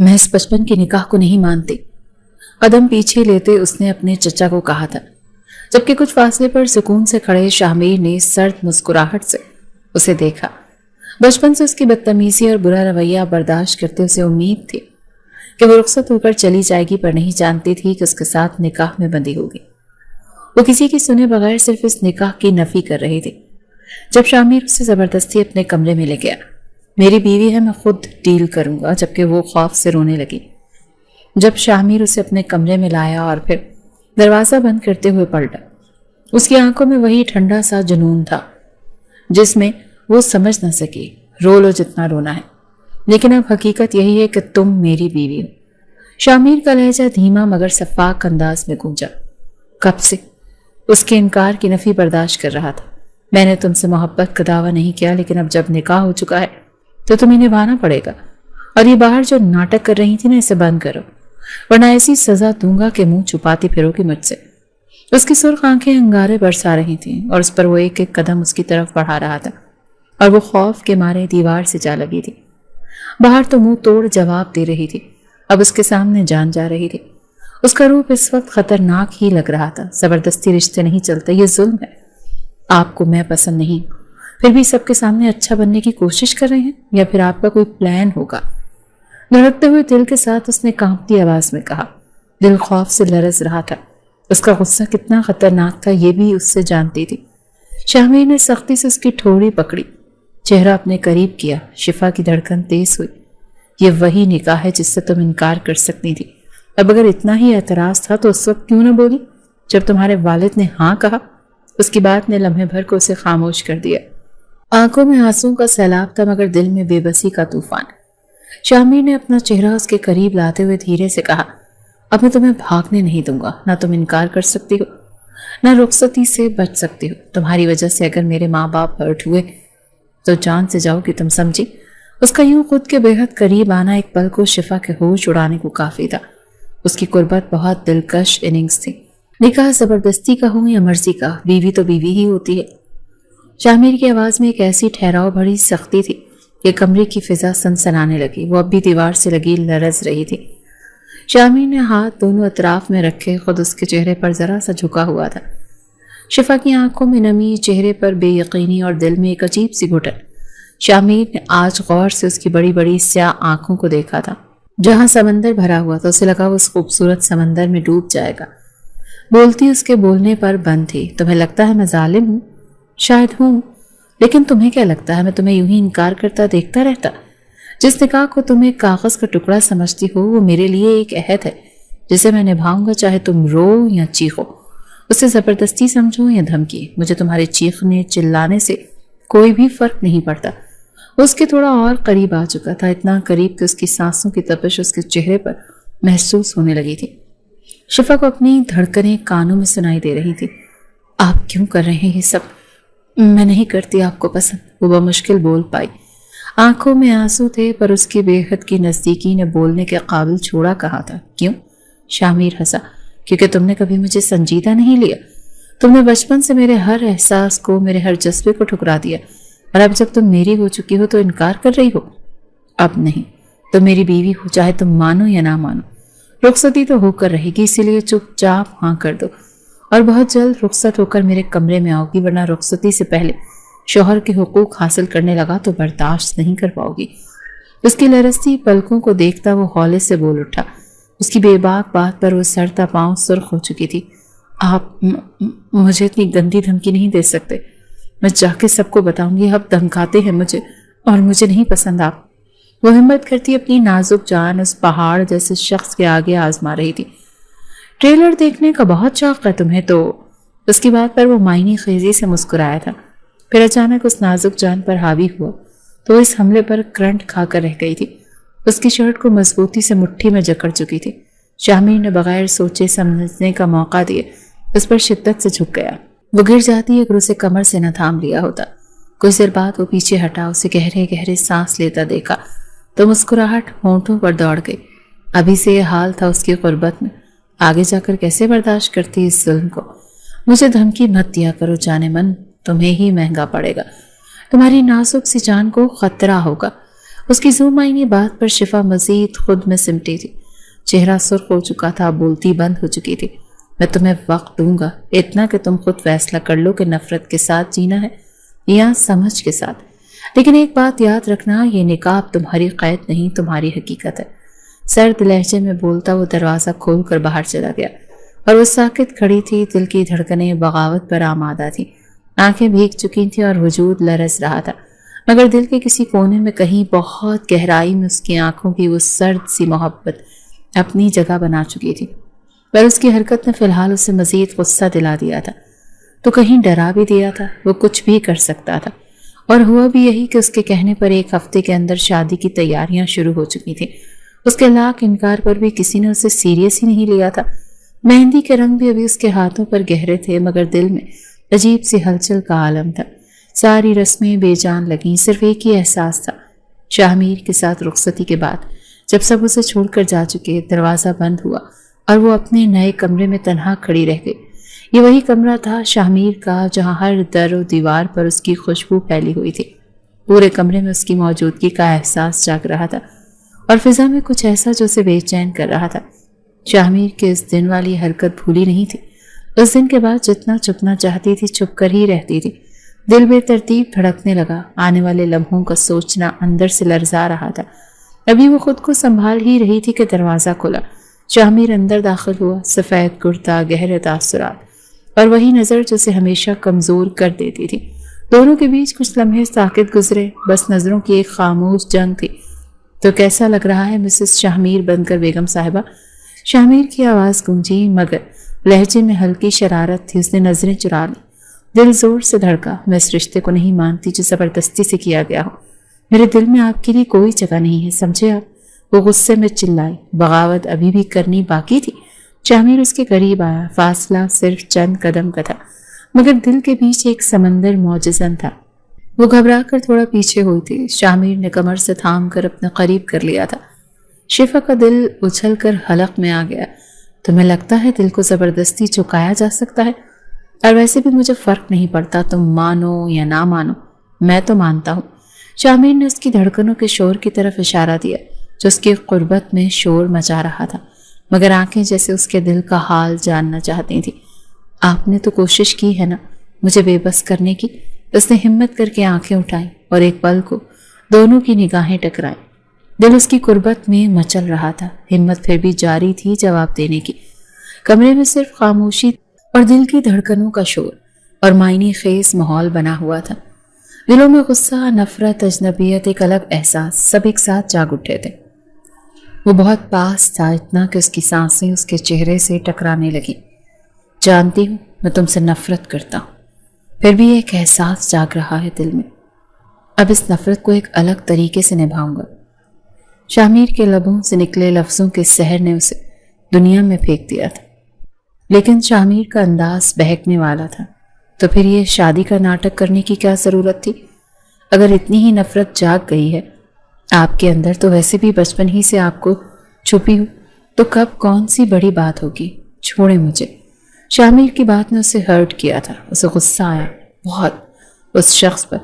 میں اس بچپن کے نکاح کو نہیں مانتی، قدم پیچھے لیتے اس نے اپنے چچا کو کہا تھا، جبکہ کچھ فاصلے پر سکون سے کھڑے شاہ نے سرد مسکراہٹ سے اسے دیکھا۔ بچپن سے اس کی بدتمیزی اور برا رویہ برداشت کرتے اسے امید تھی کہ وہ رخصت ہو کر چلی جائے گی، پر نہیں جانتی تھی کہ اس کے ساتھ نکاح میں بندی ہوگی۔ وہ کسی کی سنے بغیر صرف اس نکاح کی نفی کر رہی تھی۔ جب شامیر اسے زبردستی اپنے کمرے میں لے گیا، میری بیوی ہے، میں خود ڈیل کروں گا، جبکہ وہ خوف سے رونے لگی۔ جب شامیر اسے اپنے کمرے میں لایا اور پھر دروازہ بند کرتے ہوئے پلٹا، اس کی آنکھوں میں وہی ٹھنڈا سا جنون تھا جس میں وہ سمجھ نہ سکی رو لو جتنا رونا ہے، لیکن اب حقیقت یہی ہے کہ تم میری بیوی ہو۔ شامیر کا لہجہ دھیما مگر شفاق انداز میں گونجا۔ کب سے اس کے انکار کی نفی برداشت کر رہا تھا۔ میں نے تم سے محبت کا دعویٰ نہیں کیا، لیکن اب جب نکاح ہو چکا ہے تو تمہیں نبھانا پڑے گا، اور یہ باہر جو ناٹک کر رہی تھی نا، اسے بند کرو، ورنہ ایسی سزا دوں گا کہ منہ چھپاتی پھرو گی مجھ سے۔ اس کی سرخ آنکھیں انگارے برسا رہی تھیں اور اس پر وہ ایک ایک قدم اس کی طرف بڑھا رہا تھا، اور وہ خوف کے مارے دیوار سے جا لگی تھی۔ باہر تو منہ توڑ جواب دے رہی تھی، اب اس کے سامنے جان جا رہی تھی۔ اس کا روپ اس وقت خطرناک ہی لگ رہا تھا۔ زبردستی رشتے نہیں چلتے، یہ ظلم ہے۔ آپ کو میں پسند نہیں، پھر بھی سب کے سامنے اچھا بننے کی کوشش کر رہے ہیں، یا پھر آپ کا کوئی پلان ہوگا؟ دھڑکتے ہوئے دل کے ساتھ اس نے کانپتی آواز میں کہا۔ دل خوف سے لرز رہا تھا۔ اس کا غصہ کتنا خطرناک تھا یہ بھی اس سے جانتی تھی۔ شامیر نے سختی سے اس کی ٹھوڑی پکڑی، چہرہ اپنے قریب کیا۔ شفا کی دھڑکن تیز ہوئی۔ یہ وہی نکاح ہے جس سے تم انکار کر سکتی تھی۔ اب اگر اتنا ہی اعتراض تھا تو اس وقت کیوں نہ بولی جب تمہارے والد نے ہاں کہا؟ اس کی بات نے لمحے بھر کو اسے خاموش کر دیا۔ آنکھوں میں آنسوں کا سیلاب تھا مگر دل میں بے بسی کا طوفان۔ شامیر نے اپنا چہرہ اس کے قریب لاتے ہوئے دھیرے سے کہا، اب میں تمہیں بھاگنے نہیں دوں گا۔ نہ تم انکار کر سکتی ہو، نہ رخصتی سے بچ سکتی ہو۔ تمہاری وجہ سے اگر میرے ماں باپ ہرٹ ہوئے تو جان سے جاؤ کہ تم سمجھی۔ اس کا یوں خود کے بے حد قریب آنا ایک پل کو شفا کے ہوش اڑانے کو کافی تھا۔ اس کی قربت بہت دلکش اننگز تھی۔ نکاح زبردستی کا ہو یا مرضی کا، بیوی تو بیوی ہی ہوتی ہے۔ شامیر کی آواز میں ایک ایسی ٹھہراؤ بھری سختی تھی کہ کمرے کی فضا سنسنانے لگی۔ وہ اب بھی دیوار سے لگی لرز رہی تھی۔ شامیر نے ہاتھ دونوں اطراف میں رکھے خود اس کے چہرے پر ذرا سا جھکا ہوا تھا۔ شفا کی آنکھوں میں نمی، چہرے پر بے یقینی اور دل میں ایک عجیب سی گھٹن۔ شامیر نے آج غور سے اس کی بڑی بڑی سیاہ آنکھوں کو دیکھا تھا۔ جہاں سمندر بھرا ہوا تھا اسے لگا وہ اس خوبصورت سمندر میں ڈوب جائے گا۔ بولتی اس کے بولنے پر بند تھی۔ تمہیں لگتا ہے میں ظالم ہوں؟ شاید ہوں، لیکن تمہیں کیا لگتا ہے میں تمہیں یوں ہی انکار کرتا دیکھتا رہتا؟ جس نکاح کو تم ایک کاغذ کا ٹکڑا سمجھتی ہو وہ میرے لیے ایک عہد ہے جسے میں نبھاؤں گا، چاہے تم رو یا چیخو، اسے زبردستی سمجھو یا دھمکی۔ مجھے تمہارے چیخنے چلانے سے کوئی بھی فرق نہیں پڑتا۔ وہ اس کے تھوڑا اور قریب آ چکا تھا، اتنا قریب کہ اس کی سانسوں کی تپش اس کے چہرے پر محسوس ہونے لگی تھی۔ شفا کو اپنی دھڑکنیں کانوں میں سنائی دے رہی تھی۔ آپ کیوں کر رہے ہیں یہ سب؟ میں نہیں کرتی آپ کو پسند، وہ بمشکل بول پائی۔ آنکھوں میں آنسو تھے پر اس کی بے حد کی نزدیکی نے بولنے کے قابل چھوڑا کہا تھا۔ کیوں؟ شامیر ہنسا۔ کیونکہ تم نے کبھی مجھے سنجیدہ نہیں لیا۔ تم نے بچپن سے میرے ہر احساس کو، میرے ہر جذبے کو ٹھکرا دیا، اور اب جب تم میری ہو چکی ہو تو انکار کر رہی ہو۔ اب نہیں، تم میری بیوی ہو، چاہے تم مانو یا نہ مانو۔ رخصتی تو ہو کر رہے گی، اسی لیے چپ چاپ ہاں کر دو، اور بہت جلد رخصت ہو کر میرے کمرے میں آؤ گی، ورنہ رخصتی سے پہلے شوہر کے حقوق حاصل کرنے لگا تو برداشت نہیں کر پاؤ گی۔ اس کی لرزتی پلکوں کو دیکھتا وہ ہولے سے بول اٹھا۔ اس کی بے باک بات پر وہ سر تا پاؤں سرخ ہو چکی تھی۔ آپ مجھے اتنی گندی دھمکی نہیں دے سکتے، میں جا کے سب کو بتاؤں گی اب دھمکاتے ہیں مجھے، اور مجھے نہیں پسند آپ۔ وہ ہمت کرتی اپنی نازک جان اس پہاڑ جیسے شخص کے آگے آزما رہی تھی۔ ٹریلر دیکھنے کا بہت شوق ہے تمہیں تو؟ اس کی بات پر وہ معنی خیزی سے مسکرایا تھا، پھر اچانک اس نازک جان پر حاوی ہوا تو اس حملے پر کرنٹ کھا کر رہ گئی تھی۔ اس کی شرٹ کو مضبوطی سے مٹھی میں جکڑ چکی تھی۔ شامیر نے بغیر سوچے سمجھنے کا موقع دیے اس پر شدت سے جھک گیا۔ وہ گر جاتی اگر اسے کمر سے نہ تھام لیا ہوتا۔ کچھ دیر بعد وہ پیچھے ہٹا، اسے گہرے گہرے سانس لیتا دیکھا تو مسکراہٹ ہونٹوں پر دوڑ گئی۔ ابھی سے یہ حال تھا اس کی قربت میں، آگے جا کر کیسے برداشت کرتی اس ظلم کو؟ مجھے دھمکی مت دیا کرو جانے من، تمہیں ہی مہنگا پڑے گا، تمہاری نازک سی جان کو خطرہ ہوگا۔ اس کی ذو معنی بات پر شفا مزید خود میں سمٹی تھی، چہرہ سرخ ہو چکا تھا، بولتی بند ہو چکی تھی۔ میں تمہیں وقت دوں گا، اتنا کہ تم خود فیصلہ کر لو کہ نفرت کے ساتھ جینا ہے یا سمجھ کے ساتھ، لیکن ایک بات یاد رکھنا، یہ نقاب تمہاری قید نہیں، تمہاری حقیقت ہے۔ سرد لہجے میں بولتا وہ دروازہ کھول کر باہر چلا گیا اور وہ ساکت کھڑی تھی، دل کی دھڑکنیں بغاوت پر آمادہ تھیں، آنکھیں بھیگ چکی تھیں اور وجود لرز رہا تھا، مگر دل کے کسی کونے میں کہیں بہت گہرائی میں اس کی آنکھوں کی وہ سرد سی محبت اپنی جگہ بنا چکی تھی، پر اس کی حرکت نے فی الحال اسے مزید غصہ دلا دیا تھا، تو کہیں ڈرا بھی دیا تھا۔ وہ کچھ بھی کر سکتا تھا، اور ہوا بھی یہی کہ اس کے کہنے پر ایک ہفتے کے اندر شادی کی تیاریاں شروع ہو چکی تھیں۔ اس کے لاکھ انکار پر بھی کسی نے اسے سیریس ہی نہیں لیا تھا۔ مہندی کے رنگ بھی ابھی اس کے ہاتھوں پر گہرے تھے، مگر دل میں عجیب سی ہلچل کا عالم تھا۔ ساری رسمیں بے جان لگیں، صرف ایک ہی احساس تھا، شاہمیر کے ساتھ رخصتی کے بعد جب سب اسے چھوڑ کر جا چکے، دروازہ بند ہوا اور وہ اپنے نئے کمرے میں تنہا کھڑی رہ گئی۔ یہ وہی کمرہ تھا شاہمیر کا جہاں ہر در و دیوار پر اس کی خوشبو پھیلی ہوئی تھی۔ پورے کمرے میں اس کی موجودگی کا احساس جاگ رہا تھا اور فضا میں کچھ ایسا جو اسے بے چین کر رہا تھا۔ شاہمیر کے اس دن والی حرکت بھولی نہیں تھی۔ اس دن کے بعد جتنا چھپنا چاہتی تھی چھپ کر ہی رہتی تھی۔ دل بے ترتیب دھڑکنے لگا، آنے والے لمحوں کا سوچنا اندر سے لرزا رہا تھا۔ ابھی وہ خود کو سنبھال ہی رہی تھی کہ دروازہ کھلا۔ شاہمیر اندر داخل ہوا، سفید کرتا، گہرے تاثرات اور وہی نظر جو اسے ہمیشہ کمزور کر دیتی تھی۔ دونوں کے بیچ کچھ لمحے ساکت گزرے، بس نظروں کی ایک خاموش جنگ تھی۔ تو کیسا لگ رہا ہے مسز شاہمیر بن کر بیگم صاحبہ؟ شاہمیر کی آواز گونجی، مگر لہجے میں ہلکی شرارت تھی۔ اس نے نظریں چرا لی، دل زور سے دھڑکا۔ میں اس رشتے کو نہیں مانتی جو زبردستی سے کیا گیا ہو، میرے دل میں آپ کے لیے کوئی جگہ نہیں ہے، سمجھے آپ؟ وہ غصے میں چلائی۔ بغاوت ابھی بھی کرنی باقی تھی۔ شاہمیر اس کے قریب آیا، فاصلہ صرف چند قدم کا تھا، مگر دل کے بیچ ایک سمندر موجزن تھا۔ وہ گھبرا کر تھوڑا پیچھے ہوئی تھی۔ شاہمیر نے کمر سے تھام کر اپنے قریب کر لیا تھا۔ شفا کا دل اچھل کر حلق میں آ گیا۔ تمہیں لگتا ہے دل کو زبردستی چکایا جا سکتا ہے؟ اور ویسے بھی مجھے فرق نہیں پڑتا تم مانو یا نہ مانو، میں تو مانتا ہوں۔ شاہمیر نے اس کی دھڑکنوں کے شور کی طرف اشارہ دیا جو اس کی قربت میں شور مچا رہا تھا، مگر آنکھیں جیسے اس کے دل کا حال جاننا چاہتی تھیں۔ آپ نے تو کوشش کی ہے نا مجھے بے بس کرنے کی؟ اس نے ہمت کر کے آنکھیں اٹھائیں اور ایک پل کو دونوں کی نگاہیں ٹکرائیں۔ دل اس کی قربت میں مچل رہا تھا، ہمت پھر بھی جاری تھی جواب دینے کی۔ کمرے میں صرف خاموشی اور دل کی دھڑکنوں کا شور اور معنی خیز ماحول بنا ہوا تھا۔ دلوں میں غصہ، نفرت، اجنبیت، ایک الگ احساس سب ایک ساتھ جاگ اٹھے تھے۔ وہ بہت پاس تھا، اتنا کہ اس کی سانسیں اس کے چہرے سے ٹکرانے لگیں۔ جانتی ہوں میں تم سے نفرت کرتا ہوں، پھر بھی ایک احساس جاگ رہا ہے دل میں۔ اب اس نفرت کو ایک الگ طریقے سے نبھاؤں گا۔ شاہمیر کے لبوں سے نکلے لفظوں کے سحر نے اسے دنیا میں پھینک دیا تھا، لیکن شاہمیر کا انداز بہکنے والا تھا۔ تو پھر یہ شادی کا ناٹک کرنے کی کیا ضرورت تھی؟ اگر اتنی ہی نفرت جاگ گئی ہے آپ کے اندر، تو ویسے بھی بچپن ہی سے آپ کو چھپی ہو، تو کب کون سی بڑی بات ہوگی؟ چھوڑے مجھے۔ شاہمیر کی بات نے اسے ہرٹ کیا تھا۔ اسے غصہ آیا بہت اس شخص پر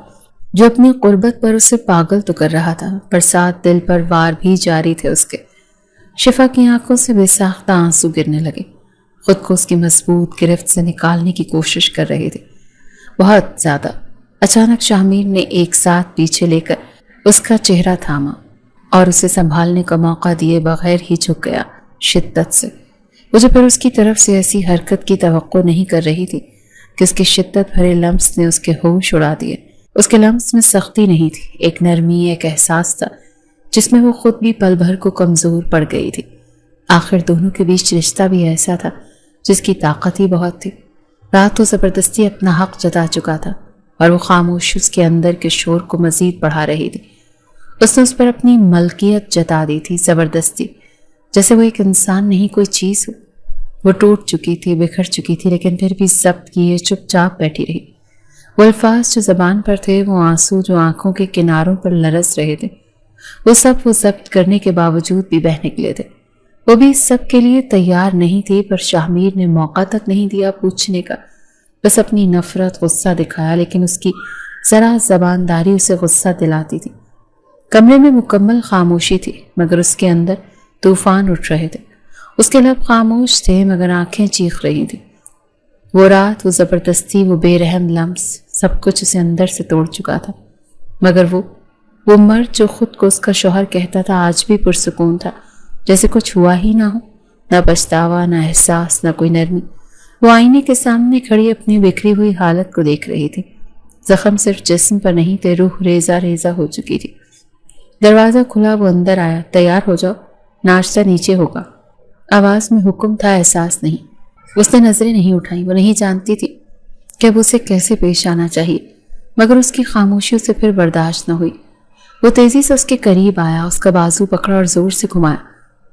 جو اپنی قربت پر اسے پاگل تو کر رہا تھا، پر ساتھ دل پر وار بھی جاری تھے اس کے۔ شفا کی آنکھوں سے بے ساختہ آنسو گرنے لگے، خود کو اس کی مضبوط گرفت سے نکالنے کی کوشش کر رہی تھی، بہت زیادہ۔ اچانک شاہمیر نے ایک ساتھ پیچھے لے کر اس کا چہرہ تھاما اور اسے سنبھالنے کا موقع دیے بغیر ہی جھک گیا شدت سے۔ مجھے پھر اس کی طرف سے ایسی حرکت کی توقع نہیں کر رہی تھی کہ اس کی شدت بھرے لمس نے اس کے ہوش اڑا دیے۔ اس کے لمس میں سختی نہیں تھی، ایک نرمی، ایک احساس تھا جس میں وہ خود بھی پل بھر کو کمزور پڑ گئی تھی۔ آخر دونوں کے بیچ رشتہ بھی ایسا تھا جس کی طاقت ہی بہت تھی۔ رات تو زبردستی اپنا حق جتا چکا تھا اور وہ خاموش اس کے اندر کے شور کو مزید بڑھا رہی تھی۔ اس نے اس پر اپنی ملکیت جتا دی تھی زبردستی، جیسے وہ ایک انسان نہیں کوئی چیز ہو۔ وہ ٹوٹ چکی تھی، بکھر چکی تھی، لیکن پھر بھی ضبط کیے چپ چاپ بیٹھی رہی۔ وہ الفاظ جو زبان پر تھے، وہ آنسو جو آنکھوں کے کناروں پر لرز رہے تھے، وہ سب وہ ضبط کرنے کے باوجود بھی بہہ نکلے تھے۔ وہ بھی اس سب کے لیے تیار نہیں تھی، پر شاہمیر نے موقع تک نہیں دیا پوچھنے کا، بس اپنی نفرت، غصہ دکھایا، لیکن اس کی ذرا زبانداری اسے غصہ دلاتی تھی۔ کمرے میں مکمل خاموشی تھی مگر اس کے اندر طوفان اٹھ رہے تھے۔ اس کے لب خاموش تھے مگر آنکھیں چیخ رہی تھیں۔ وہ رات، وہ زبردستی، وہ بے رحم لمس، سب کچھ اسے اندر سے توڑ چکا تھا، مگر وہ مرد جو خود کو اس کا شوہر کہتا تھا آج بھی پرسکون تھا، جیسے کچھ ہوا ہی نہ ہو، نہ پچھتاوا، نہ احساس، نہ کوئی نرمی۔ وہ آئینے کے سامنے کھڑی اپنی بکھری ہوئی حالت کو دیکھ رہی تھی۔ زخم صرف جسم پر نہیں تھے، روح ریزہ ریزہ ہو چکی تھی۔ دروازہ کھلا، وہ اندر آیا۔ تیار ہو جاؤ، ناشتہ نیچے ہوگا۔ آواز میں حکم تھا، احساس نہیں۔ اس نے نظریں نہیں اٹھائیں، وہ نہیں جانتی تھی کہ اب اسے کیسے پیش آنا چاہیے، مگر اس کی خاموشی اسے پھر برداشت نہ ہوئی۔ وہ تیزی سے اس کے قریب آیا، اس کا بازو پکڑا اور زور سے گھمایا۔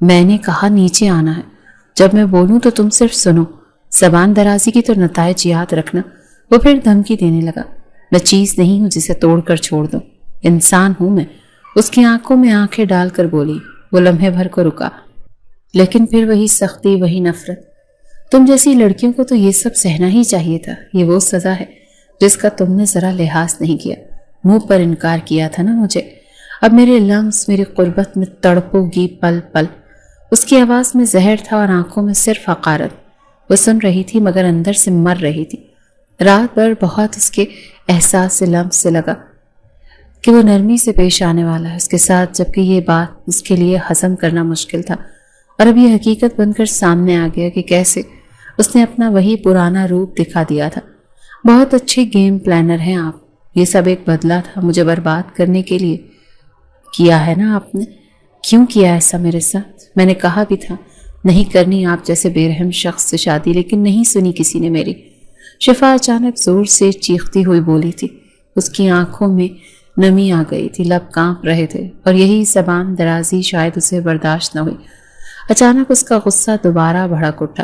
میں نے کہا نیچے آنا ہے، جب میں بولوں تو تم صرف سنو، زبان درازی کی تو نتائج یاد رکھنا۔ وہ پھر دھمکی دینے لگا۔ میں چیز نہیں ہوں جسے توڑ کر چھوڑ دوں، انسان ہوں میں۔ اس کی آنکھوں میں آنکھیں ڈال کر بولی۔ وہ لمحے بھر کو رکا، لیکن پھر وہی سختی، وہی نفرت۔ تم جیسی لڑکیوں کو تو یہ سب سہنا ہی چاہیے تھا، یہ وہ سزا ہے جس کا تم نے ذرا لحاظ نہیں کیا، منہ پر انکار کیا تھا نا مجھے۔ اب میرے لمس میری قربت میں تڑپو گی پل پل۔ اس کی آواز میں زہر تھا اور آنکھوں میں صرف حقارت۔ وہ سن رہی تھی مگر اندر سے مر رہی تھی۔ رات بھر بہت اس کے احساس سے لمس سے لگا کہ وہ نرمی سے پیش آنے والا ہے اس کے ساتھ، جبکہ یہ بات اس کے لیے ہضم کرنا مشکل تھا، اور اب یہ حقیقت بن کر سامنے آ گیا کہ کیسے اس نے اپنا وہی پرانا روپ دکھا دیا تھا۔ بہت اچھے گیم پلانر ہیں آپ، یہ سب ایک بدلہ تھا مجھے برباد کرنے کے لیے کیا ہے نا آپ نے؟ کیوں کیا ایسا میرے ساتھ؟ میں نے کہا بھی تھا نہیں کرنی آپ جیسے بے رحم شخص سے شادی، لیکن نہیں سنی کسی نے میری۔ شفا اچانک زور سے چیختی ہوئی بولی تھی۔ اس کی آنکھوں میں نمی آ گئی تھی، لب کانپ رہے تھے، اور یہی زبان درازی شاید اسے برداشت نہ ہوئی۔ اچانک اس کا غصہ دوبارہ بھڑک اٹھا۔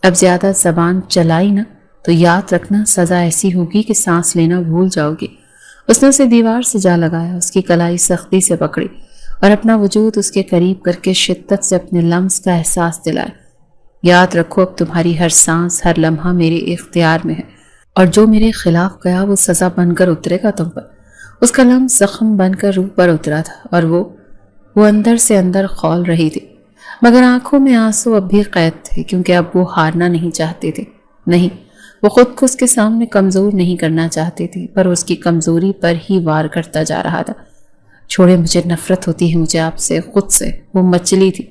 اب زیادہ زبان چلائی نا تو یاد رکھنا سزا ایسی ہوگی کہ سانس لینا بھول جاؤ گی۔ اس نے اسے دیوار سے جا لگایا، اس کی کلائی سختی سے پکڑی اور اپنا وجود اس کے قریب کر کے شدت سے اپنے لمس کا احساس دلایا۔ یاد رکھو اب تمہاری ہر سانس، ہر لمحہ میرے اختیار میں ہے، اور جو میرے خلاف گیا وہ سزا بن کر اترے گا تم پر۔ اس کا لمس زخم بن کر روح پر اترا تھا، اور وہ اندر سے اندر کھول رہی تھی، مگر آنکھوں میں آنسو اب بھی قید تھے، کیونکہ اب وہ ہارنا نہیں چاہتے تھے۔ نہیں، وہ خود کو اس کے سامنے کمزور نہیں کرنا چاہتے تھے، پر اس کی کمزوری پر ہی وار کرتا جا رہا تھا۔ چھوڑے، مجھے نفرت ہوتی ہے، مجھے آپ سے، خود سے۔ وہ مچلی تھی۔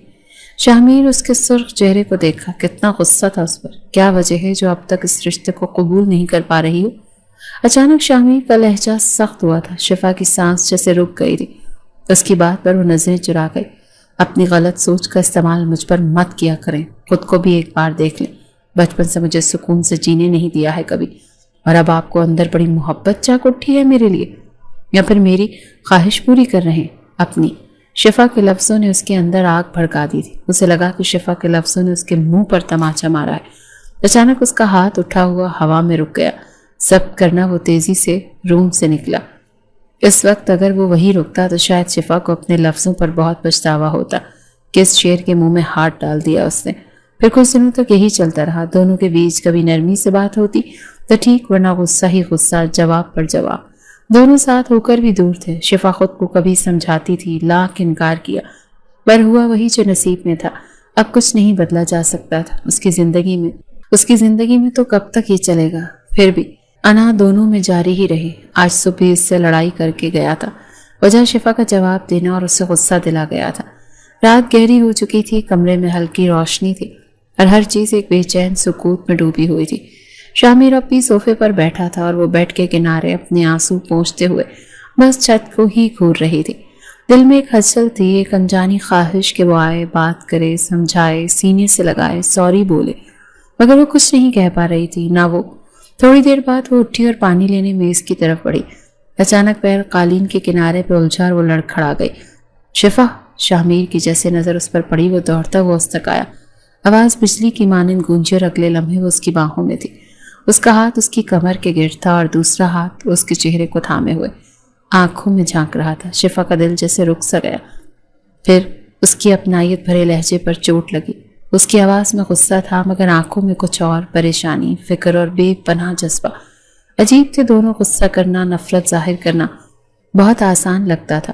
شاہمیر اس کے سرخ چہرے کو دیکھا، کتنا غصہ تھا اس پر۔ کیا وجہ ہے جو اب تک اس رشتے کو قبول نہیں کر پا رہی ہو؟ اچانک شاہمیر کا لہجہ سخت ہوا تھا، شفا کی سانس جیسے رک گئی تھی۔ اس کی بات پر وہ نظریں چرا گئی۔ اپنی غلط سوچ کا استعمال مجھ پر مت کیا کریں، خود کو بھی ایک بار دیکھ لیں۔ بچپن سے مجھے سکون سے جینے نہیں دیا ہے کبھی، اور اب آپ کو اندر بڑی محبت جاگ اٹھی ہے میرے لیے، یا پھر میری خواہش پوری کر رہے ہیں اپنی؟ شفا کے لفظوں نے اس کے اندر آگ بھڑکا دی تھی۔ اسے لگا کہ شفا کے لفظوں نے اس کے منہ پر تماچا مارا ہے۔ اچانک اس کا ہاتھ اٹھا ہوا ہوا میں رک گیا۔ ضبط کرنا وہ تیزی سے روم سے نکلا۔ اس وقت اگر وہ وہی رکتا تو شاید شفا کو اپنے لفظوں پر بہت پچھتاوا ہوتا کہ اس شیر کے منہ میں ہاتھ ڈال دیا اس نے۔ پھر کچھ دنوں تک یہی چلتا رہا، دونوں کے بیچ کبھی نرمی سے بات ہوتی تو ٹھیک، ورنہ غصہ ہی غصہ، جواب پر جواب۔ دونوں ساتھ ہو کر بھی دور تھے۔ شفا خود کو کبھی سمجھاتی تھی، لاکھ انکار کیا، پر ہوا وہی جو نصیب میں تھا۔ اب کچھ نہیں بدلا جا سکتا تھا اس کی زندگی میں تو کب تک یہ چلے گا؟ پھر بھی انا دونوں میں جاری ہی رہی۔ آج صبح اس سے لڑائی کر کے گیا تھا، وجہ شفا کا جواب دینا اور اسے غصہ دلا گیا تھا۔ رات گہری ہو چکی تھی، کمرے میں ہلکی روشنی تھی اور ہر چیز ایک بے چین سکوت میں ڈوبی ہوئی تھی۔ شامیر اب بھی صوفے پر بیٹھا تھا اور وہ بیڈ کے کنارے اپنے آنسو پونچھتے ہوئے بس چھت کو ہی گھور رہی تھی۔ دل میں ایک ہلچل تھی، ایک انجانی خواہش کہ وہ آئے، بات کرے، سمجھائے، سینے سے لگائے، سوری بولے، مگر وہ کچھ نہیں کہہ پا رہی تھی، نہ وہ۔ تھوڑی دیر بعد وہ اٹھی اور پانی لینے میز کی طرف بڑھی۔ اچانک پیر قالین کے کنارے پہ الجھا اور وہ لڑکھڑا گئی۔ شفا! شامیر کی جیسے نظر اس پر پڑی، وہ دوڑتا ہوا اس تک آیا۔ آواز بجلی کی مانند گونجی اور اگلے لمحے وہ اس کی باہوں میں تھی۔ اس کا ہاتھ اس کی کمر کے گرد تھا اور دوسرا ہاتھ اس کے چہرے کو تھامے ہوئے آنکھوں میں جھانک رہا تھا۔ شفا کا دل جیسے رک سا گیا۔ پھر اس کی اپنائیت بھرے لہجے پر چوٹ لگی۔ اس کی آواز میں غصہ تھا مگر آنکھوں میں کچھ اور، پریشانی، فکر اور بے پناہ جذبہ۔ عجیب تھے دونوں، غصہ کرنا، نفرت ظاہر کرنا بہت آسان لگتا تھا،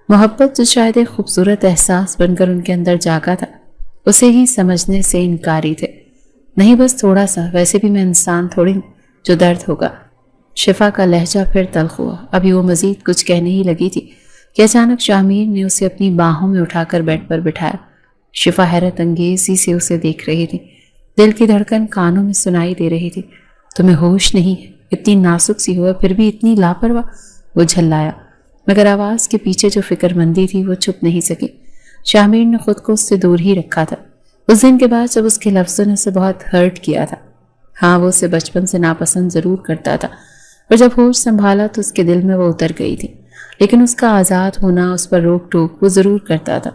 محبت جو شاید ایک خوبصورت احساس بن کر ان کے اندر جاگا تھا، اسے ہی سمجھنے سے انکاری تھے۔ نہیں بس تھوڑا سا، ویسے بھی میں انسان تھوڑی جو درد ہوگا۔ شفا کا لہجہ پھر تلخ ہوا۔ ابھی وہ مزید کچھ کہنے ہی لگی تھی کہ اچانک شامیر نے اسے اپنی باہوں میں اٹھا کر بیڈ پر بٹھایا۔ شفا حیرت انگیزی سے اسے دیکھ رہی تھی، دل کی دھڑکن کانوں میں سنائی دے رہی تھی۔ تمہیں ہوش نہیں ہے؟ اتنی نازک سی ہوا پھر بھی اتنی لاپرواہ؟ وہ جھلایا، مگر آواز کے پیچھے جو فکر مندی تھی وہ چھپ نہیں سکی۔ شامیر نے خود کو اس سے دور ہی رکھا تھا۔ اس دن کے بعد جب اس کے لفظوں نے اسے بہت ہرٹ کیا تھا۔ ہاں، وہ اسے بچپن سے ناپسند ضرور کرتا تھا، اور جب ہوش سنبھالا تو اس کے دل میں وہ اتر گئی تھی، لیکن اس کا آزاد ہونا، اس پر روک ٹوک وہ ضرور کرتا تھا،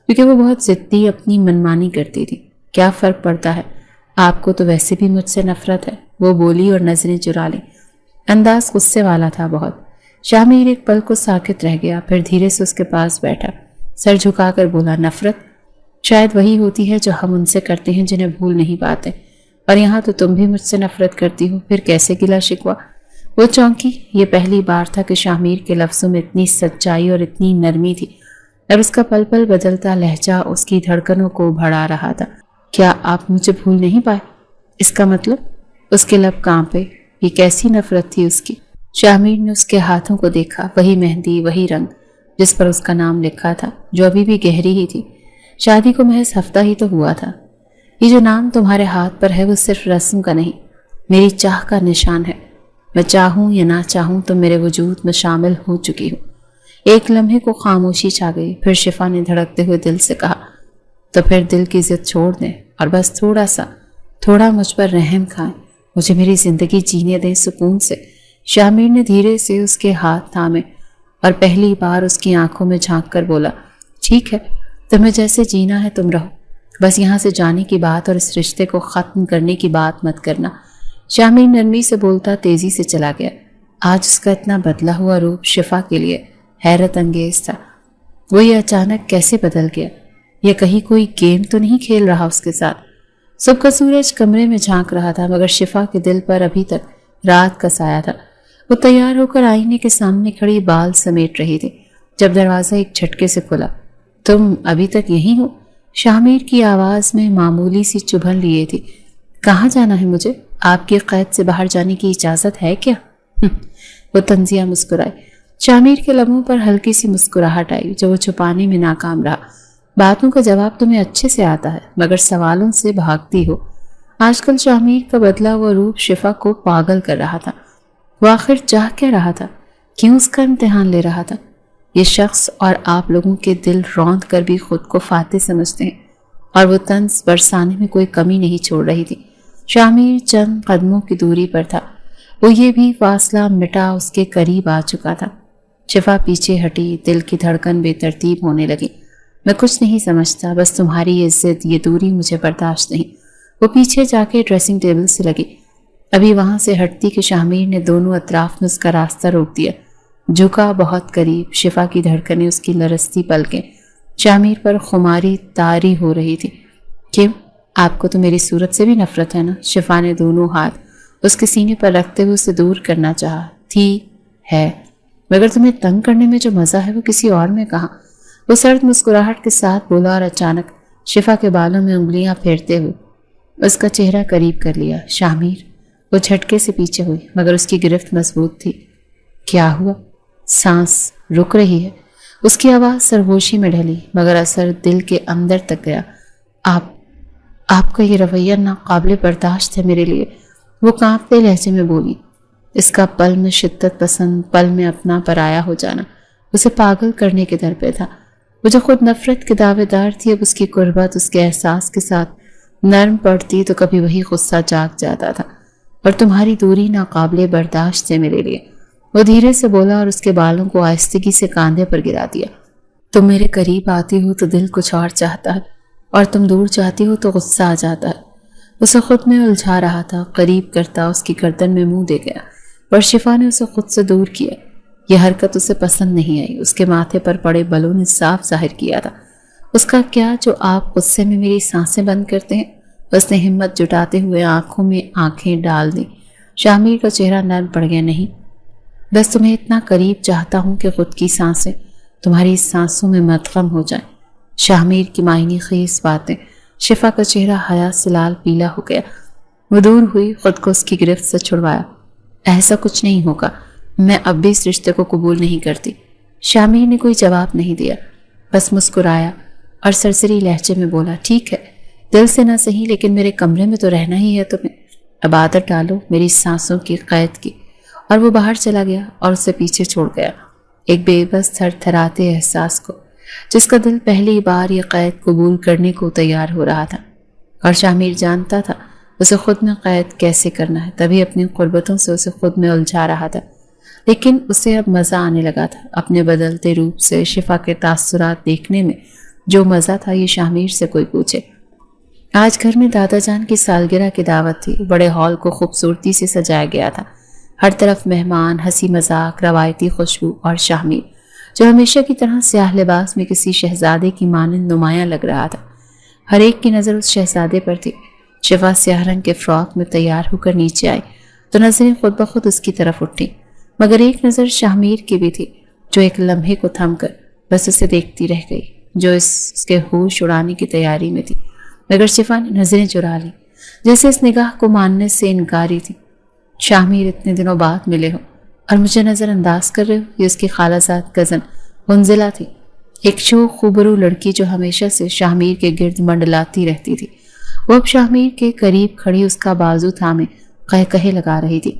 کیونکہ وہ بہت ضدی، اپنی منمانی کرتی تھی۔ کیا فرق پڑتا ہے؟ آپ کو تو ویسے بھی مجھ سے نفرت ہے، وہ بولی اور نظریں چرا لیں۔ انداز غصے والا تھا بہت۔ شامیر ایک پل کو ساکت رہ گیا، پھر دھیرے سے اس کے پاس بیٹھا، سر جھکا کر بولا، نفرت شاید وہی ہوتی ہے جو ہم ان سے کرتے ہیں جنہیں بھول نہیں پاتے، اور یہاں تو تم بھی مجھ سے نفرت کرتی ہو، پھر کیسے گلا شکوا؟ وہ چونکی۔ یہ پہلی بار تھا کہ شامیر کے لفظوں میں اتنی سچائی اور اتنی نرمی تھی، اور اس کا پل پل بدلتا لہجہ اس کی دھڑکنوں کو بڑھا رہا تھا۔ کیا آپ مجھے بھول نہیں پائے؟ اس کا مطلب؟ اس کے لب کانپے۔ یہ کیسی نفرت تھی اس کی؟ شامیر نے اس کے ہاتھوں کو دیکھا، وہی مہندی، وہی رنگ جس پر اس کا نام لکھا تھا، جو ابھی بھی گہری ہی تھی۔ شادی کو محض ہفتہ ہی تو ہوا تھا۔ یہ جو نام تمہارے ہاتھ پر ہے وہ صرف رسم کا نہیں، میری چاہ کا نشان ہے۔ میں چاہوں یا نہ چاہوں تو میرے وجود میں شامل ہو چکی ہوں۔ ایک لمحے کو خاموشی چھا گئی، پھر شفا نے دھڑکتے ہوئے دل سے کہا، تو پھر دل کی ضد چھوڑ دیں اور بس تھوڑا مجھ پر رحم کھائیں، مجھے میری زندگی جینے دیں سکون سے۔ شامیر نے دھیرے سے اس کے ہاتھ تھامے اور پہلی بار اس کی آنکھوں میں جھانک کر بولا، ٹھیک ہے، تمہیں جیسے جینا ہے تم رہو، بس یہاں سے جانے کی بات اور اس رشتے کو ختم کرنے کی بات مت کرنا۔ شامیر نرمی سے بولتا تیزی سے چلا گیا۔ آج اس کا اتنا بدلا ہوا روپ شفا کے لیے حیرت انگیز تھا۔ وہ یہ اچانک کیسے بدل گیا؟ یہ کہیں کوئی گیم تو نہیں کھیل رہا اس کے ساتھ؟ صبح کا سورج کمرے میں جھانک رہا تھا، مگر شفا کے دل پر ابھی تک رات کا سایہ تھا۔ وہ تیار ہو کر آئینے کے سامنے کھڑی بال سمیٹ رہی تھی جب دروازہ ایک جھٹکے سے کھلا۔ تم ابھی تک یہیں ہو؟ شامیر کی آواز میں معمولی سی چبھن لیے تھی۔ کہاں جانا ہے مجھے؟ آپ کی قید سے باہر جانے کی اجازت ہے کیا؟ وہ طنزیہ مسکرائی۔ شامیر کے لبوں پر ہلکی سی مسکراہٹ آئی جو وہ چھپانے میں ناکام رہا۔ باتوں کا جواب تمہیں اچھے سے آتا ہے، مگر سوالوں سے بھاگتی ہو۔ آج کل شامیر کا بدلا ہوا روپ شفا کو پاگل کر رہا تھا۔ وہ آخر چاہ کیا رہا تھا؟ کیوں اس کا امتحان لے رہا تھا؟ یہ شخص اور آپ لوگوں کے دل روند کر بھی خود کو فاتح سمجھتے ہیں، اور وہ طنز برسانے میں کوئی کمی نہیں چھوڑ رہی تھی۔ شامیر چند قدموں کی دوری پر تھا، وہ یہ بھی فاصلہ مٹا اس کے قریب آ چکا تھا۔ شفا پیچھے ہٹی، دل کی دھڑکن بے ترتیب ہونے لگی۔ میں کچھ نہیں سمجھتا، بس تمہاری یہ ضد، یہ دوری مجھے برداشت نہیں۔ وہ پیچھے جا کے ڈریسنگ ٹیبل سے لگی، ابھی وہاں سے ہٹتی کہ شامیر نے دونوں اطراف میں اس کا راستہ روک دیا۔ جھکا بہت قریب، شفا کی دھڑکنیں، اس کی لرزتی پلکیں شامیر پر خماری طاری ہو رہی تھی۔ کیوں؟ آپ کو تو میری صورت سے بھی نفرت ہے نا؟ شفا نے دونوں ہاتھ اس کے سینے پر رکھتے ہوئے اسے دور کرنا چاہا۔ ہے، مگر تمہیں تنگ کرنے میں جو مزہ ہے وہ کسی اور میں کہاں؟ وہ سرد مسکراہٹ کے ساتھ بولا اور اچانک شفا کے بالوں میں انگلیاں پھیرتے ہوئے اس کا چہرہ قریب کر لیا۔ شامیر، وہ جھٹکے سے پیچھے ہوئی، مگر اس کی گرفت مضبوط تھی۔ کیا ہوا؟ سانس رک رہی ہے۔ اس کی آواز سرگوشی میں ڈھلی، مگر اثر دل کے اندر تک گیا۔ آپ کا یہ رویہ ناقابل برداشت ہے میرے لیے، وہ کانپتے لہجے میں بولی۔ اس کا پل میں شدت پسند، پل میں اپنا پرایا ہو جانا اسے پاگل کرنے کے در پہ تھا۔ وہ جو خود نفرت کے دعوے دار تھی، اب اس کی قربت اس کے احساس کے ساتھ نرم پڑتی تو کبھی وہی غصہ جاگ جاتا تھا۔ اور تمہاری دوری ناقابل برداشت ہے میرے لیے، وہ دھیرے سے بولا اور اس کے بالوں کو آہستگی سے کاندھے پر گرا دیا۔ تم میرے قریب آتی ہو تو دل کچھ اور چاہتا ہے، اور تم دور جاتی ہو تو غصہ آ جاتا ہے۔ اسے خود میں الجھا رہا تھا، قریب کرتا اس کی گردن میں منہ دے گیا، اور شفا نے اسے خود سے دور کیا۔ یہ حرکت اسے پسند نہیں آئی، اس کے ماتھے پر پڑے بلوں نے صاف ظاہر کیا تھا۔ اس کا کیا جو آپ غصے میں میری سانسیں بند کرتے ہیں؟ اس نے ہمت جٹاتے ہوئے آنکھوں میں آنکھیں ڈال دیں۔ شامیر کا چہرہ نرم پڑ گیا۔ نہیں، بس تمہیں اتنا قریب چاہتا ہوں کہ خود کی سانسیں تمہاری سانسوں میں مدغم ہو جائیں۔ شاہمیر کی معنی خیز باتیں۔ شفا کا چہرہ حیا سے لال پیلا ہو گیا۔ وہ دور ہوئی، خود کو اس کی گرفت سے چھڑوایا۔ ایسا کچھ نہیں ہوگا، میں اب بھی اس رشتے کو قبول نہیں کرتی۔ شاہمیر نے کوئی جواب نہیں دیا، بس مسکرایا اور سرسری لہجے میں بولا، ٹھیک ہے، دل سے نہ صحیح لیکن میرے کمرے میں تو رہنا ہی ہے تمہیں۔ اب عادت ڈالو میری سانسوں کی قید کی۔ اور وہ باہر چلا گیا اور اسے پیچھے چھوڑ گیا، ایک بے بس تھر تھراتے احساس کو، جس کا دل پہلی بار یہ قید قبول کرنے کو تیار ہو رہا تھا۔ اور شاہمیر جانتا تھا اسے خود میں قید کیسے کرنا ہے، تبھی اپنی قربتوں سے اسے خود میں الجھا رہا تھا۔ لیکن اسے اب مزہ آنے لگا تھا اپنے بدلتے روپ سے شفا کے تاثرات دیکھنے میں۔ جو مزہ تھا یہ شاہمیر سے کوئی پوچھے۔ آج گھر میں دادا جان کی سالگرہ کی دعوت تھی۔ بڑے ہال کو خوبصورتی سے سجایا گیا تھا، ہر طرف مہمان، ہنسی مذاق، روایتی خوشبو، اور شاہمیر جو ہمیشہ کی طرح سیاہ لباس میں کسی شہزادے کی مانند نمایاں لگ رہا تھا۔ ہر ایک کی نظر اس شہزادے پر تھی۔ شفا سیاہ رنگ کے فراک میں تیار ہو کر نیچے آئی تو نظریں خود بخود اس کی طرف اٹھی، مگر ایک نظر شاہمیر کی بھی تھی جو ایک لمحے کو تھم کر بس اسے دیکھتی رہ گئی، جو اس کے ہوش اڑانے کی تیاری میں تھی۔ مگر شفا نے نظریں چرا لی، جیسے اس نگاہ کو ماننے سے انکاری تھی۔ شاہمیر اتنے دنوں بعد ملے ہو اور مجھے نظر انداز کر رہے ہو؟ یہ اس کی خالہ زاد کزن منزلہ تھی، ایک شوخ خوبرو لڑکی جو ہمیشہ سے شاہمیر کے گرد منڈلاتی رہتی تھی۔ وہ اب شاہمیر کے قریب کھڑی اس کا بازو تھامے قہقہے لگا رہی تھی،